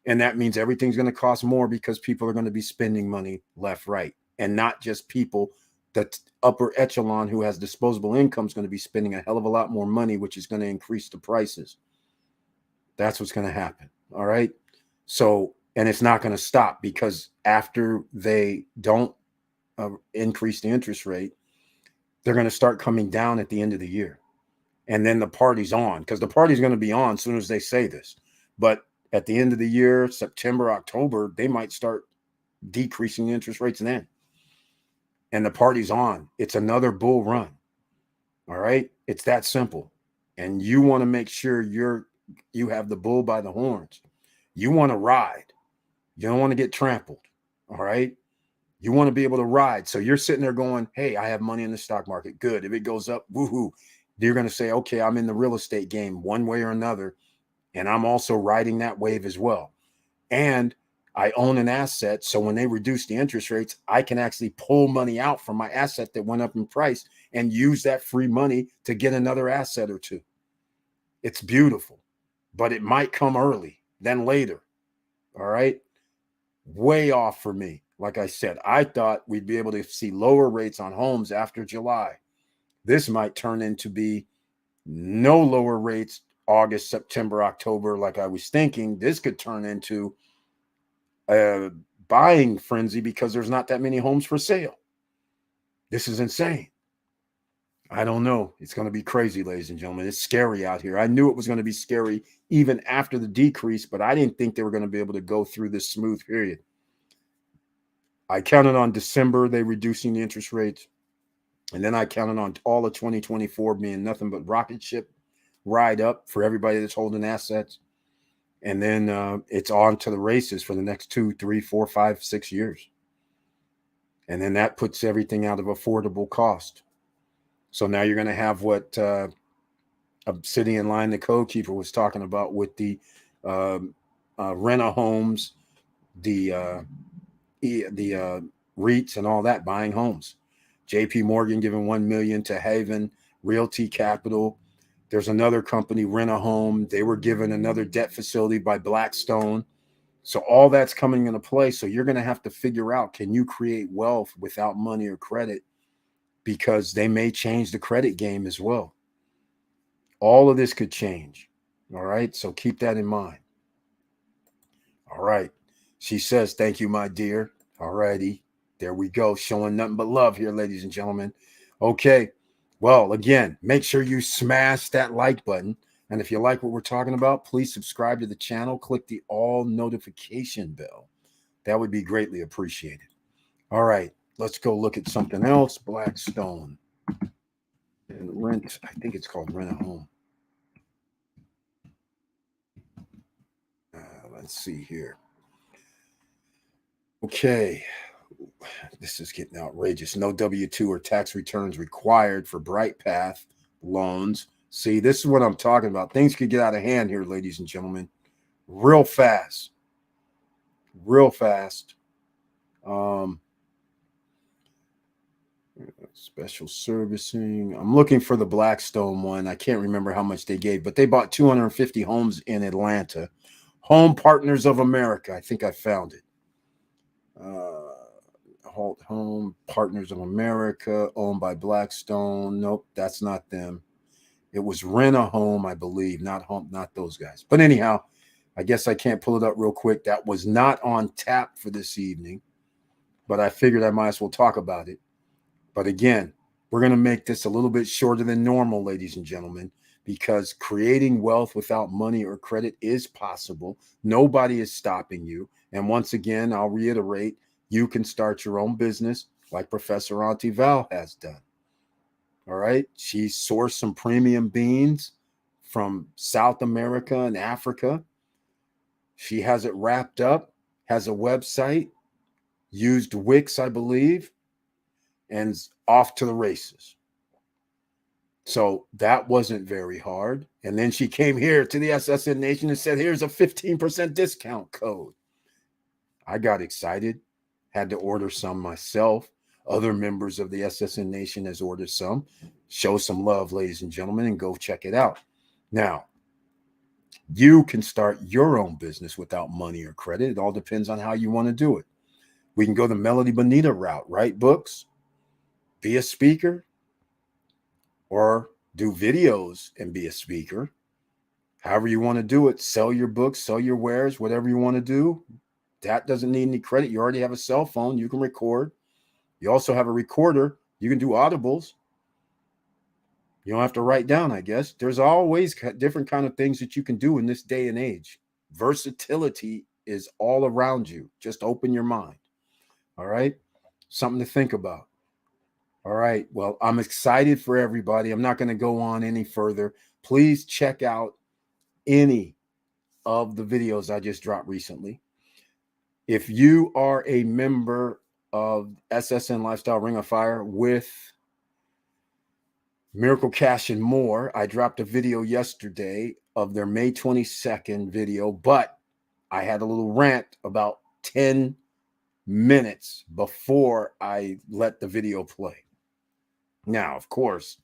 And that means everything's going to cost more because people are going to be spending money left, right. And not just people, the upper echelon who has disposable income is going to be spending a hell of a lot more money, which is going to increase the prices. That's what's going to happen. All right. So, and it's not going to stop, because after they don't increase the interest rate, they're going to start coming down at the end of the year. And then the party's on, because the party's going to be on as soon as they say this. But at the end of the year, September, October, they might start decreasing the interest rates then. And the party's on. It's another bull run. All right. It's that simple. And you want to make sure you have the bull by the horns. You want to ride. You don't want to get trampled. All right. You want to be able to ride. So you're sitting there going, hey, I have money in the stock market. Good. If it goes up, woohoo. You're going to say, okay, I'm in the real estate game one way or another. And I'm also riding that wave as well. And I own an asset. So when they reduce the interest rates, I can actually pull money out from my asset that went up in price and use that free money to get another asset or two. It's beautiful, but it might come early than later. All right. Way off for me. Like I said, I thought we'd be able to see lower rates on homes after July. This might turn into be no lower rates August, September, October, like I was thinking. This could turn into a buying frenzy because there's not that many homes for sale. This is insane. I don't know. It's going to be crazy, ladies and gentlemen. It's scary out here. I knew it was going to be scary even after the decrease, but I didn't think they were going to be able to go through this smooth period. I counted on December, they reducing the interest rates. And then I counted on all of 2024 being nothing but rocket ship ride up for everybody that's holding assets. And then it's on to the races for the next 2, 3, 4, 5, 6 years. And then that puts everything out of affordable cost. So now you're going to have what Obsidian Line, the code keeper, was talking about with the rent-a-homes, the REITs and all that, buying homes. JP Morgan giving $1 million to Haven Realty Capital. There's another company, Rent-A-Home. They were given another debt facility by Blackstone. So all that's coming into play. So you're going to have to figure out, can you create wealth without money or credit? Because they may change the credit game as well. All of this could change. All right. So keep that in mind. All right. She says, thank you, my dear. All righty. There we go. Showing nothing but love here, ladies and gentlemen. Okay. Well, again, make sure you smash that like button. And if you like what we're talking about, please subscribe to the channel. Click the all notification bell. That would be greatly appreciated. All right. Let's go look at something else. Blackstone. And rent. I think it's called Rent-A-Home. Let's see here. Okay. this is getting outrageous. No W-2 or tax returns required for BrightPath loans. See, this is what I'm talking about. Things could get out of hand here, ladies and gentlemen, real fast. Real fast. Special servicing. I'm looking for the Blackstone one. I can't remember how much they gave, but they bought 250 homes in Atlanta. Home Partners of America. I think I found it. Home Partners of America, owned by Blackstone. Nope, that's not them. It was Rent a Home, I believe, not those guys. But anyhow, I guess I can't pull it up real quick. That was not on tap for this evening, but I figured I might as well talk about it. But again, we're going to make this a little bit shorter than normal, ladies and gentlemen, because creating wealth without money or credit is possible. Nobody is stopping you. And once again, I'll reiterate, you can start your own business like Professor Auntie Val has done. All right. She sourced some premium beans from South America and Africa. She has it wrapped up, has a website, used Wix, I believe, and off to the races. So that wasn't very hard. And then she came here to the SSN Nation and said, here's a 15% discount code. I got excited, had to order some myself. Other members of the SSN Nation has ordered some. Show some love, ladies and gentlemen, and go check it out. Now, you can start your own business without money or credit. It all depends on how you want to do it. We can go the Melody Bonita route, write books, be a speaker, or do videos and be a speaker. However you want to do it, sell your books, sell your wares, whatever you want to do. That doesn't need any credit. You already have a cell phone. You can record. You also have a recorder. You can do audibles. You don't have to write down, I guess. There's always different kind of things that you can do in this day and age. Versatility is all around you. Just open your mind. All right? Something to think about. All right. Well, I'm excited for everybody. I'm not going to go on any further. Please check out any of the videos I just dropped recently. If you are a member of SSN Lifestyle Ring of Fire with Miracle Cash and More, I dropped a video yesterday of their May 22nd video, but I had a little rant about 10 minutes before I let the video play. Now, of course,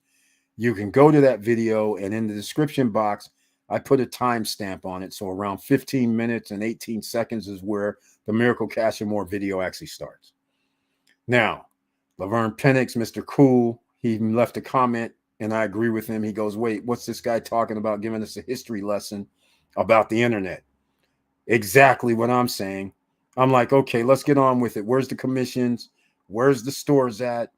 you can go to that video, and in the description box, I put a timestamp on it. So around 15 minutes and 18 seconds is where the Miracle Cash and More video actually starts. Now, Laverne Penix, Mr. Cool, he left a comment, and I agree with him. He goes, wait, what's this guy talking about, giving us a history lesson about the internet? Exactly what I'm saying. I'm like, okay, let's get on with it. Where's the commissions? Where's the stores at?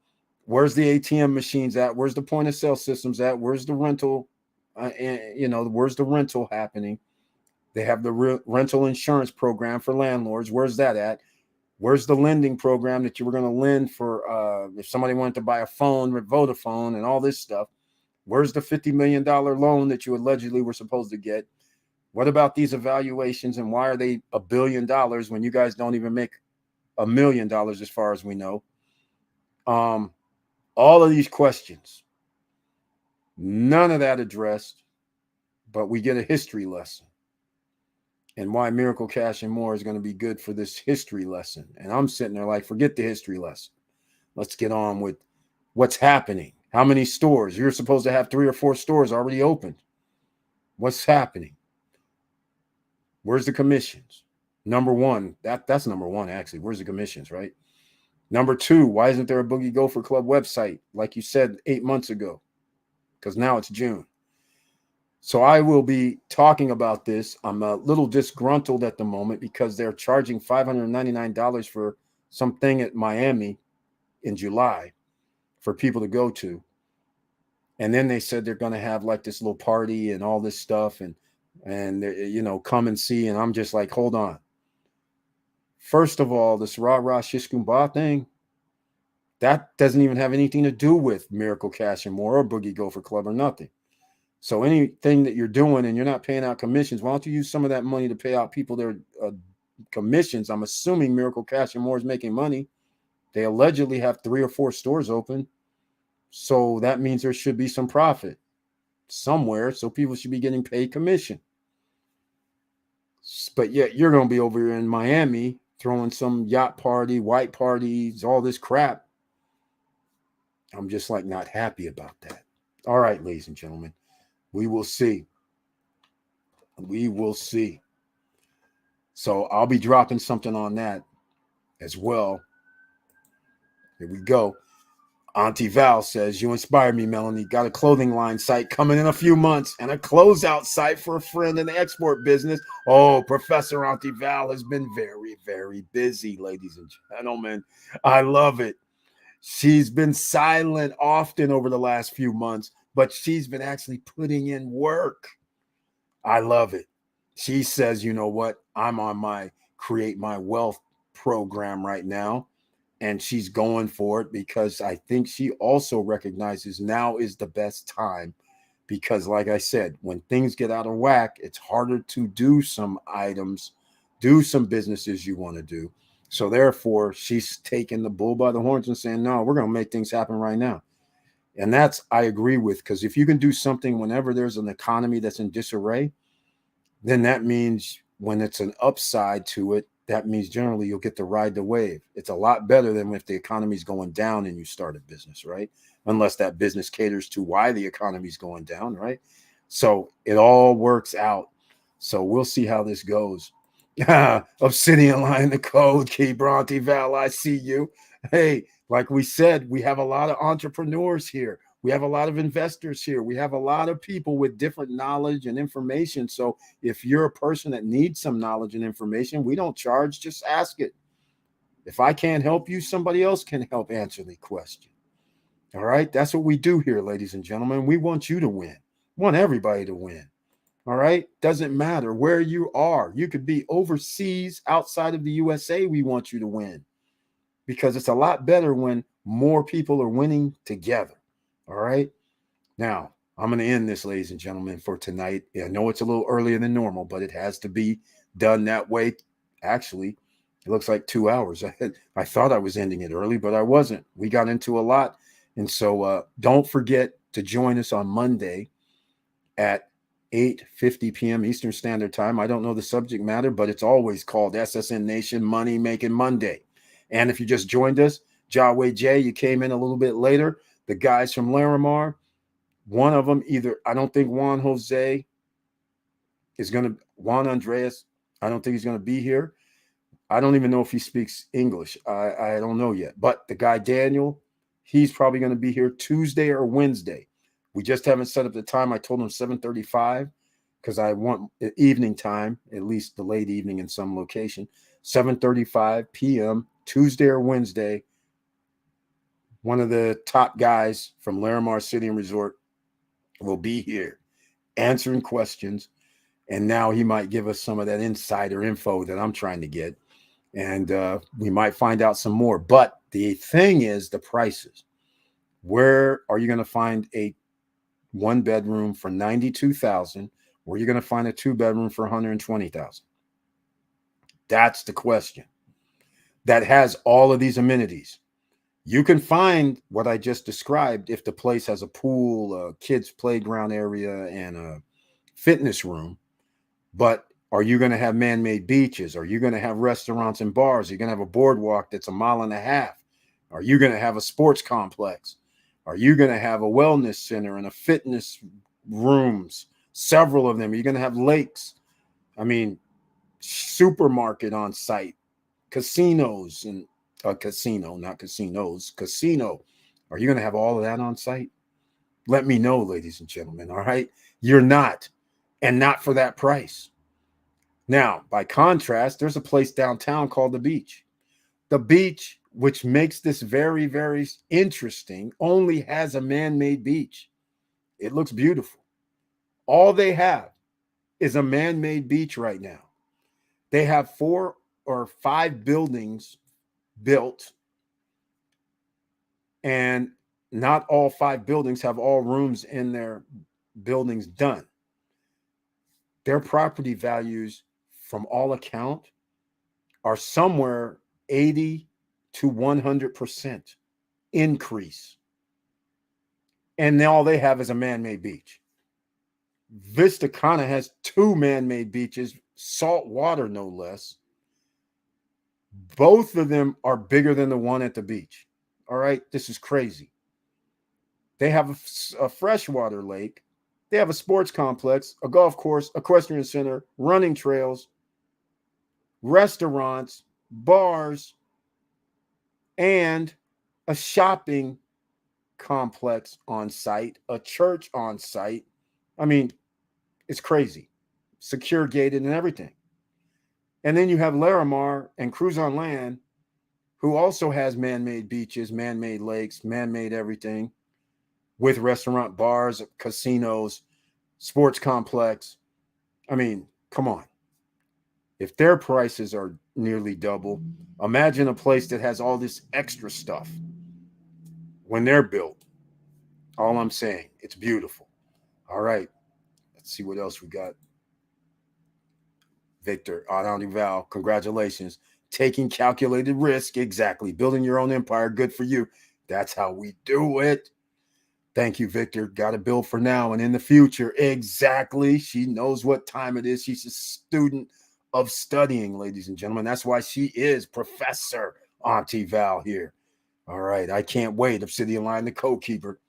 Where's the ATM machines at? Where's the point of sale systems at? Where's the rental? Where's the rental happening? They have the rental insurance program for landlords. Where's that at? Where's the lending program that you were going to lend for if somebody wanted to buy a phone with Vodafone and all this stuff? Where's the $50 million loan that you allegedly were supposed to get? What about these evaluations, and why are they $1 billion when you guys don't even make $1 million as far as we know? All of these questions, none of that addressed, but we get a history lesson, and why Miracle Cash and More is going to be good for this history lesson. And I'm sitting there like, forget the history lesson. Let's get on with what's happening. How many stores? You're supposed to have 3 or 4 stores already opened. What's happening? Where's the commissions? Number one, that's number one, actually. Where's the commissions, right? Number 2, why isn't there a Boogie Gopher Club website, like you said 8 months ago? Because now it's June. So I will be talking about this. I'm a little disgruntled at the moment because they're charging $599 for something at Miami in July for people to go to. And then they said they're going to have like this little party and all this stuff and come and see. And I'm just like, hold on. First of all, this rah-rah shishkumba thing, that doesn't even have anything to do with Miracle Cash and More or Boogie Gopher Club or nothing. So anything that you're doing and you're not paying out commissions, why don't you use some of that money to pay out people their commissions? I'm assuming Miracle Cash and More is making money. They allegedly have 3 or 4 stores open. So that means there should be some profit somewhere. So people should be getting paid commission. But yet you're going to be over here in Miami throwing some yacht party, white parties, all this crap. I'm just like not happy about that. All right, ladies and gentlemen, we will see. We will see. So I'll be dropping something on that as well. Here we go. Auntie Val says, you inspired me, Melanie. Got a clothing line site coming in a few months and a closeout site for a friend in the export business. Oh, Professor Auntie Val has been very, very busy, ladies and gentlemen. I love it. She's been silent often over the last few months, but she's been actually putting in work. I love it. She says, you know what? I'm on my Create My Wealth program right now. And she's going for it because I think she also recognizes now is the best time because, like I said, when things get out of whack, it's harder to do some items, do some businesses you want to do. So therefore, she's taking the bull by the horns and saying, no, we're going to make things happen right now. And that's, I agree with, because if you can do something whenever there's an economy that's in disarray, then that means when it's an upside to it, that means generally you'll get to ride the wave. It's a lot better than if the economy's going down and you start a business, right? Unless that business caters to why the economy's going down, right? So it all works out. So we'll see how this goes. Obsidian Line the Code, Key Bronte Val, I see you. Hey, like we said, we have a lot of entrepreneurs here. We have a lot of investors here. We have a lot of people with different knowledge and information. So if you're a person that needs some knowledge and information, we don't charge, just ask it. If I can't help you, somebody else can help answer the question. All right. That's what we do here, ladies and gentlemen. We want you to win. We want everybody to win. All right. Doesn't matter where you are. You could be overseas outside of the USA. We want you to win because it's a lot better when more people are winning together. All right. Now, I'm going to end this, ladies and gentlemen, for tonight. I know it's a little earlier than normal, but it has to be done that way. Actually, it looks like 2 hours. I thought I was ending it early, but I wasn't. We got into a lot. And so don't forget to join us on Monday at 8:50 p.m. Eastern Standard Time. I don't know the subject matter, but it's always called SSN Nation Money Making Monday. And if you just joined us, Jaway J, you came in a little bit later. The guys from Larimar, one of them I don't think Juan Andreas, I don't think he's going to be here. I don't even know if he speaks English. I don't know yet. But the guy, Daniel, he's probably going to be here Tuesday or Wednesday. We just haven't set up the time. I told him 7:35 because I want evening time, at least the late evening in some location. 7:35 p.m., Tuesday or Wednesday. One of the top guys from Larimar City and Resort will be here answering questions. And now he might give us some of that insider info that I'm trying to get. And we might find out some more. But the thing is the prices. Where are you going to find a 1-bedroom for $92,000? Where are you going to find a 2-bedroom for $120,000? That's the question. That has all of these amenities. You can find what I just described if the place has a pool, a kids' playground area, and a fitness room. But are you going to have man-made beaches? Are you going to have restaurants and bars? Are you going to have a boardwalk that's 1.5 miles? Are you going to have a sports complex? Are you going to have a wellness center and a fitness rooms? Several of them. Are you going to have lakes? I mean, supermarket on site, casinos and casino, not casinos, casino. Are you going to have all of that on site? Let me know, ladies and gentlemen. All right. You're not, and not for that price. Now, by contrast, there's a place downtown called The Beach. The Beach, which makes this very, very interesting, only has a man-made beach. It looks beautiful. All they have is a man-made beach right now. They have 4 or 5 buildings built, and not all 5 buildings have all rooms in their buildings done. Their property values, from all account, are somewhere $80 to 100% increase. And now all they have is a man-made beach. Vista Cana has 2 man-made beaches, salt water no less. Both of them are bigger than the one at the beach. All right, this is crazy. They have a freshwater lake. They have a sports complex, a golf course, equestrian center, running trails, restaurants, bars, and a shopping complex on site, a church on site. I mean, it's crazy. Secure gated and everything. And then you have Larimar and Cruise on Land, who also has man-made beaches, man-made lakes, man-made everything, with restaurant, bars, casinos, sports complex. I mean, come on. If their prices are nearly double, imagine a place that has all this extra stuff when they're built. All I'm saying, it's beautiful. All right. Let's see what else we got. Victor, Val, congratulations. Taking calculated risk. Exactly. Building your own empire. Good for you. That's how we do it. Thank you, Victor. Got to build for now and in the future. Exactly. She knows what time it is. She's a student of studying, ladies and gentlemen. That's why she is Professor Auntie Val here. All right. I can't wait. Obsidian Line, the code keeper.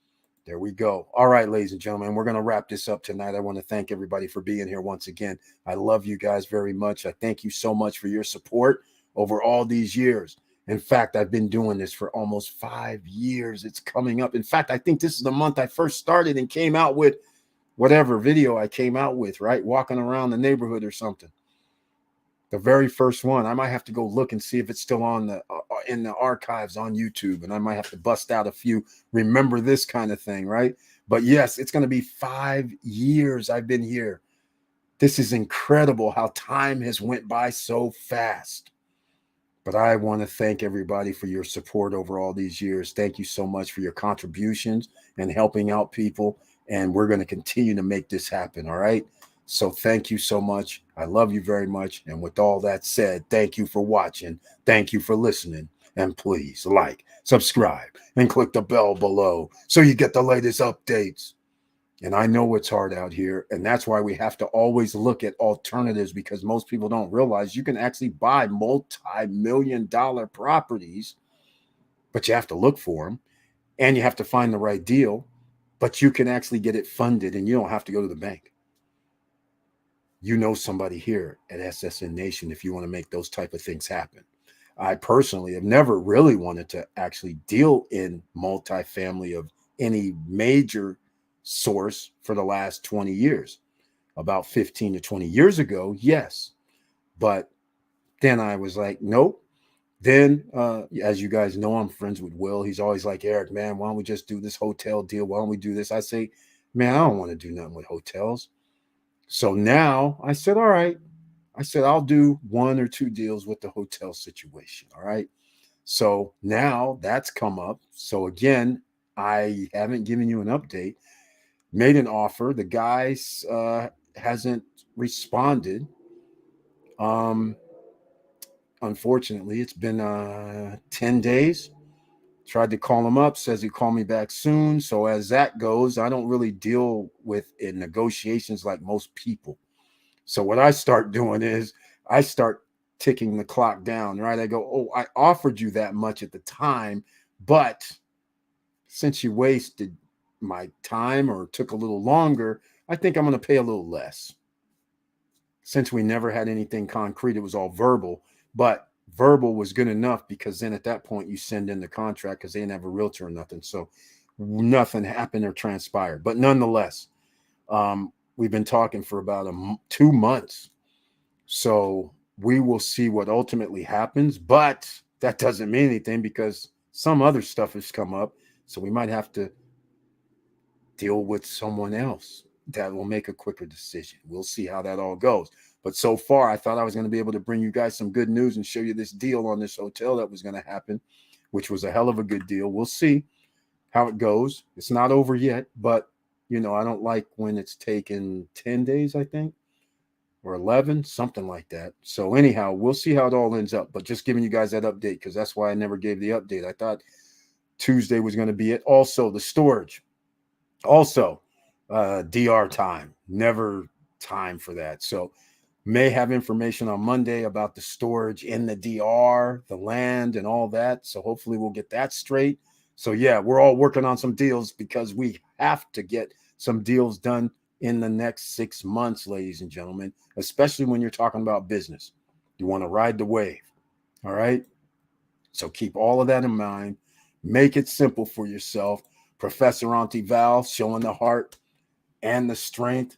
There we go. All right, ladies and gentlemen, we're going to wrap this up tonight. I want to thank everybody for being here once again. I love you guys very much. I thank you so much for your support over all these years. In fact, I've been doing this for almost 5 years. It's coming up. In fact, I think this is the month I first started and came out with whatever video I came out with, right? Walking around the neighborhood or something. The very first one. I might have to go look and see if it's still on the in the archives on YouTube, and I might have to bust out a few remember this kind of thing, right? But yes, it's going to be 5 years I've been here. This is incredible how time has went by so fast. But I want to thank everybody for your support over all these years. Thank you so much for your contributions and helping out people. And we're going to continue to make this happen. All right. So thank you so much. I love you very much. And with all that said, thank you for watching. Thank you for listening. And please like, subscribe, and click the bell below so you get the latest updates. And I know it's hard out here, and that's why we have to always look at alternatives, because most people don't realize you can actually buy multi-million-dollar properties, but you have to look for them, and you have to find the right deal, but you can actually get it funded, and you don't have to go to the bank. You know somebody here at SSN Nation if you want to make those type of things happen. I personally have never really wanted to actually deal in multifamily of any major source for the last 20 years. About 15 to 20 years ago, yes. But then I was like, nope. Then, as you guys know, I'm friends with Will. He's always like, Eric, man, why don't we just do this hotel deal? Why don't we do this? I say, man, I don't want to do nothing with hotels. So now I said, all right. I said, I'll do 1 or 2 deals with the hotel situation. All right. So now that's come up. So again, I haven't given you an update. Made an offer. The guy hasn't responded. Unfortunately, it's been 10 days. Tried to call him up, says he'd call me back soon. So as that goes, I don't really deal with in negotiations like most people. So what I start doing is I start ticking the clock down, right? I go, oh, I offered you that much at the time, but since you wasted my time or took a little longer, I think I'm going to pay a little less. Since we never had anything concrete, it was all verbal, but verbal was good enough because then at that point you send in the contract because they didn't have a realtor or nothing. So nothing happened or transpired, but nonetheless, we've been talking for about 2 months. So we will see what ultimately happens, but that doesn't mean anything because some other stuff has come up. So we might have to deal with someone else that will make a quicker decision. We'll see how that all goes. But so far, I thought I was going to be able to bring you guys some good news and show you this deal on this hotel that was going to happen, which was a hell of a good deal. We'll see how it goes. It's not over yet, but, you know, I don't like when it's taken 10 days, I think. or 11, something like that. So anyhow, we'll see how it all ends up, but just giving you guys that update because that's why I never gave the update. I thought Tuesday was going to be it. Also, the storage. Also, DR time. Never time for that. So may have information on Monday about the storage in the DR, the land, and all that. So hopefully we'll get that straight. So yeah, we're all working on some deals because we have to get some deals done in the next 6 months, ladies and gentlemen, especially when you're talking about business. You want to ride the wave. All right. So keep all of that in mind. Make it simple for yourself. Professor Auntie Val showing the heart and the strength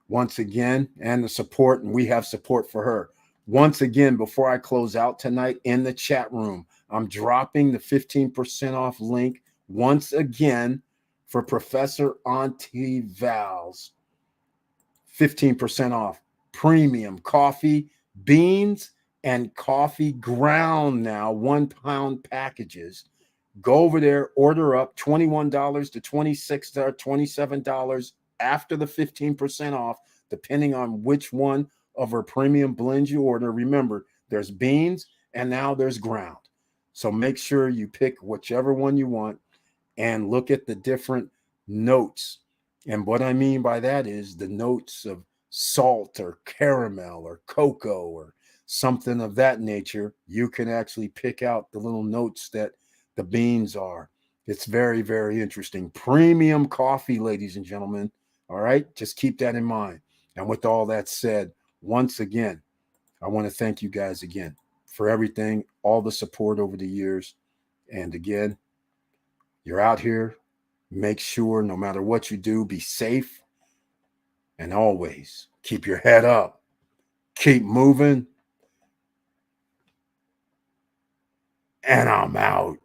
once again, and the support, and we have support for her. Once again, before I close out tonight in the chat room, I'm dropping the 15% off link once again for Professor Auntie Val's 15% off premium coffee, beans, and coffee ground now, 1 pound packages. Go over there, order up $21 to $26 or $27 after the 15% off, depending on which one of our premium blends you order. Remember, there's beans and now there's ground. So make sure you pick whichever one you want and look at the different notes. And what I mean by that is the notes of salt or caramel or cocoa or something of that nature. You can actually pick out the little notes that the beans are. It's very, very interesting. Premium coffee, ladies and gentlemen. All right, just keep that in mind. And with all that said, once again, I want to thank you guys again for everything, all the support over the years. And again, you're out here. Make sure no matter what you do, be safe. And always keep your head up. Keep moving. And I'm out.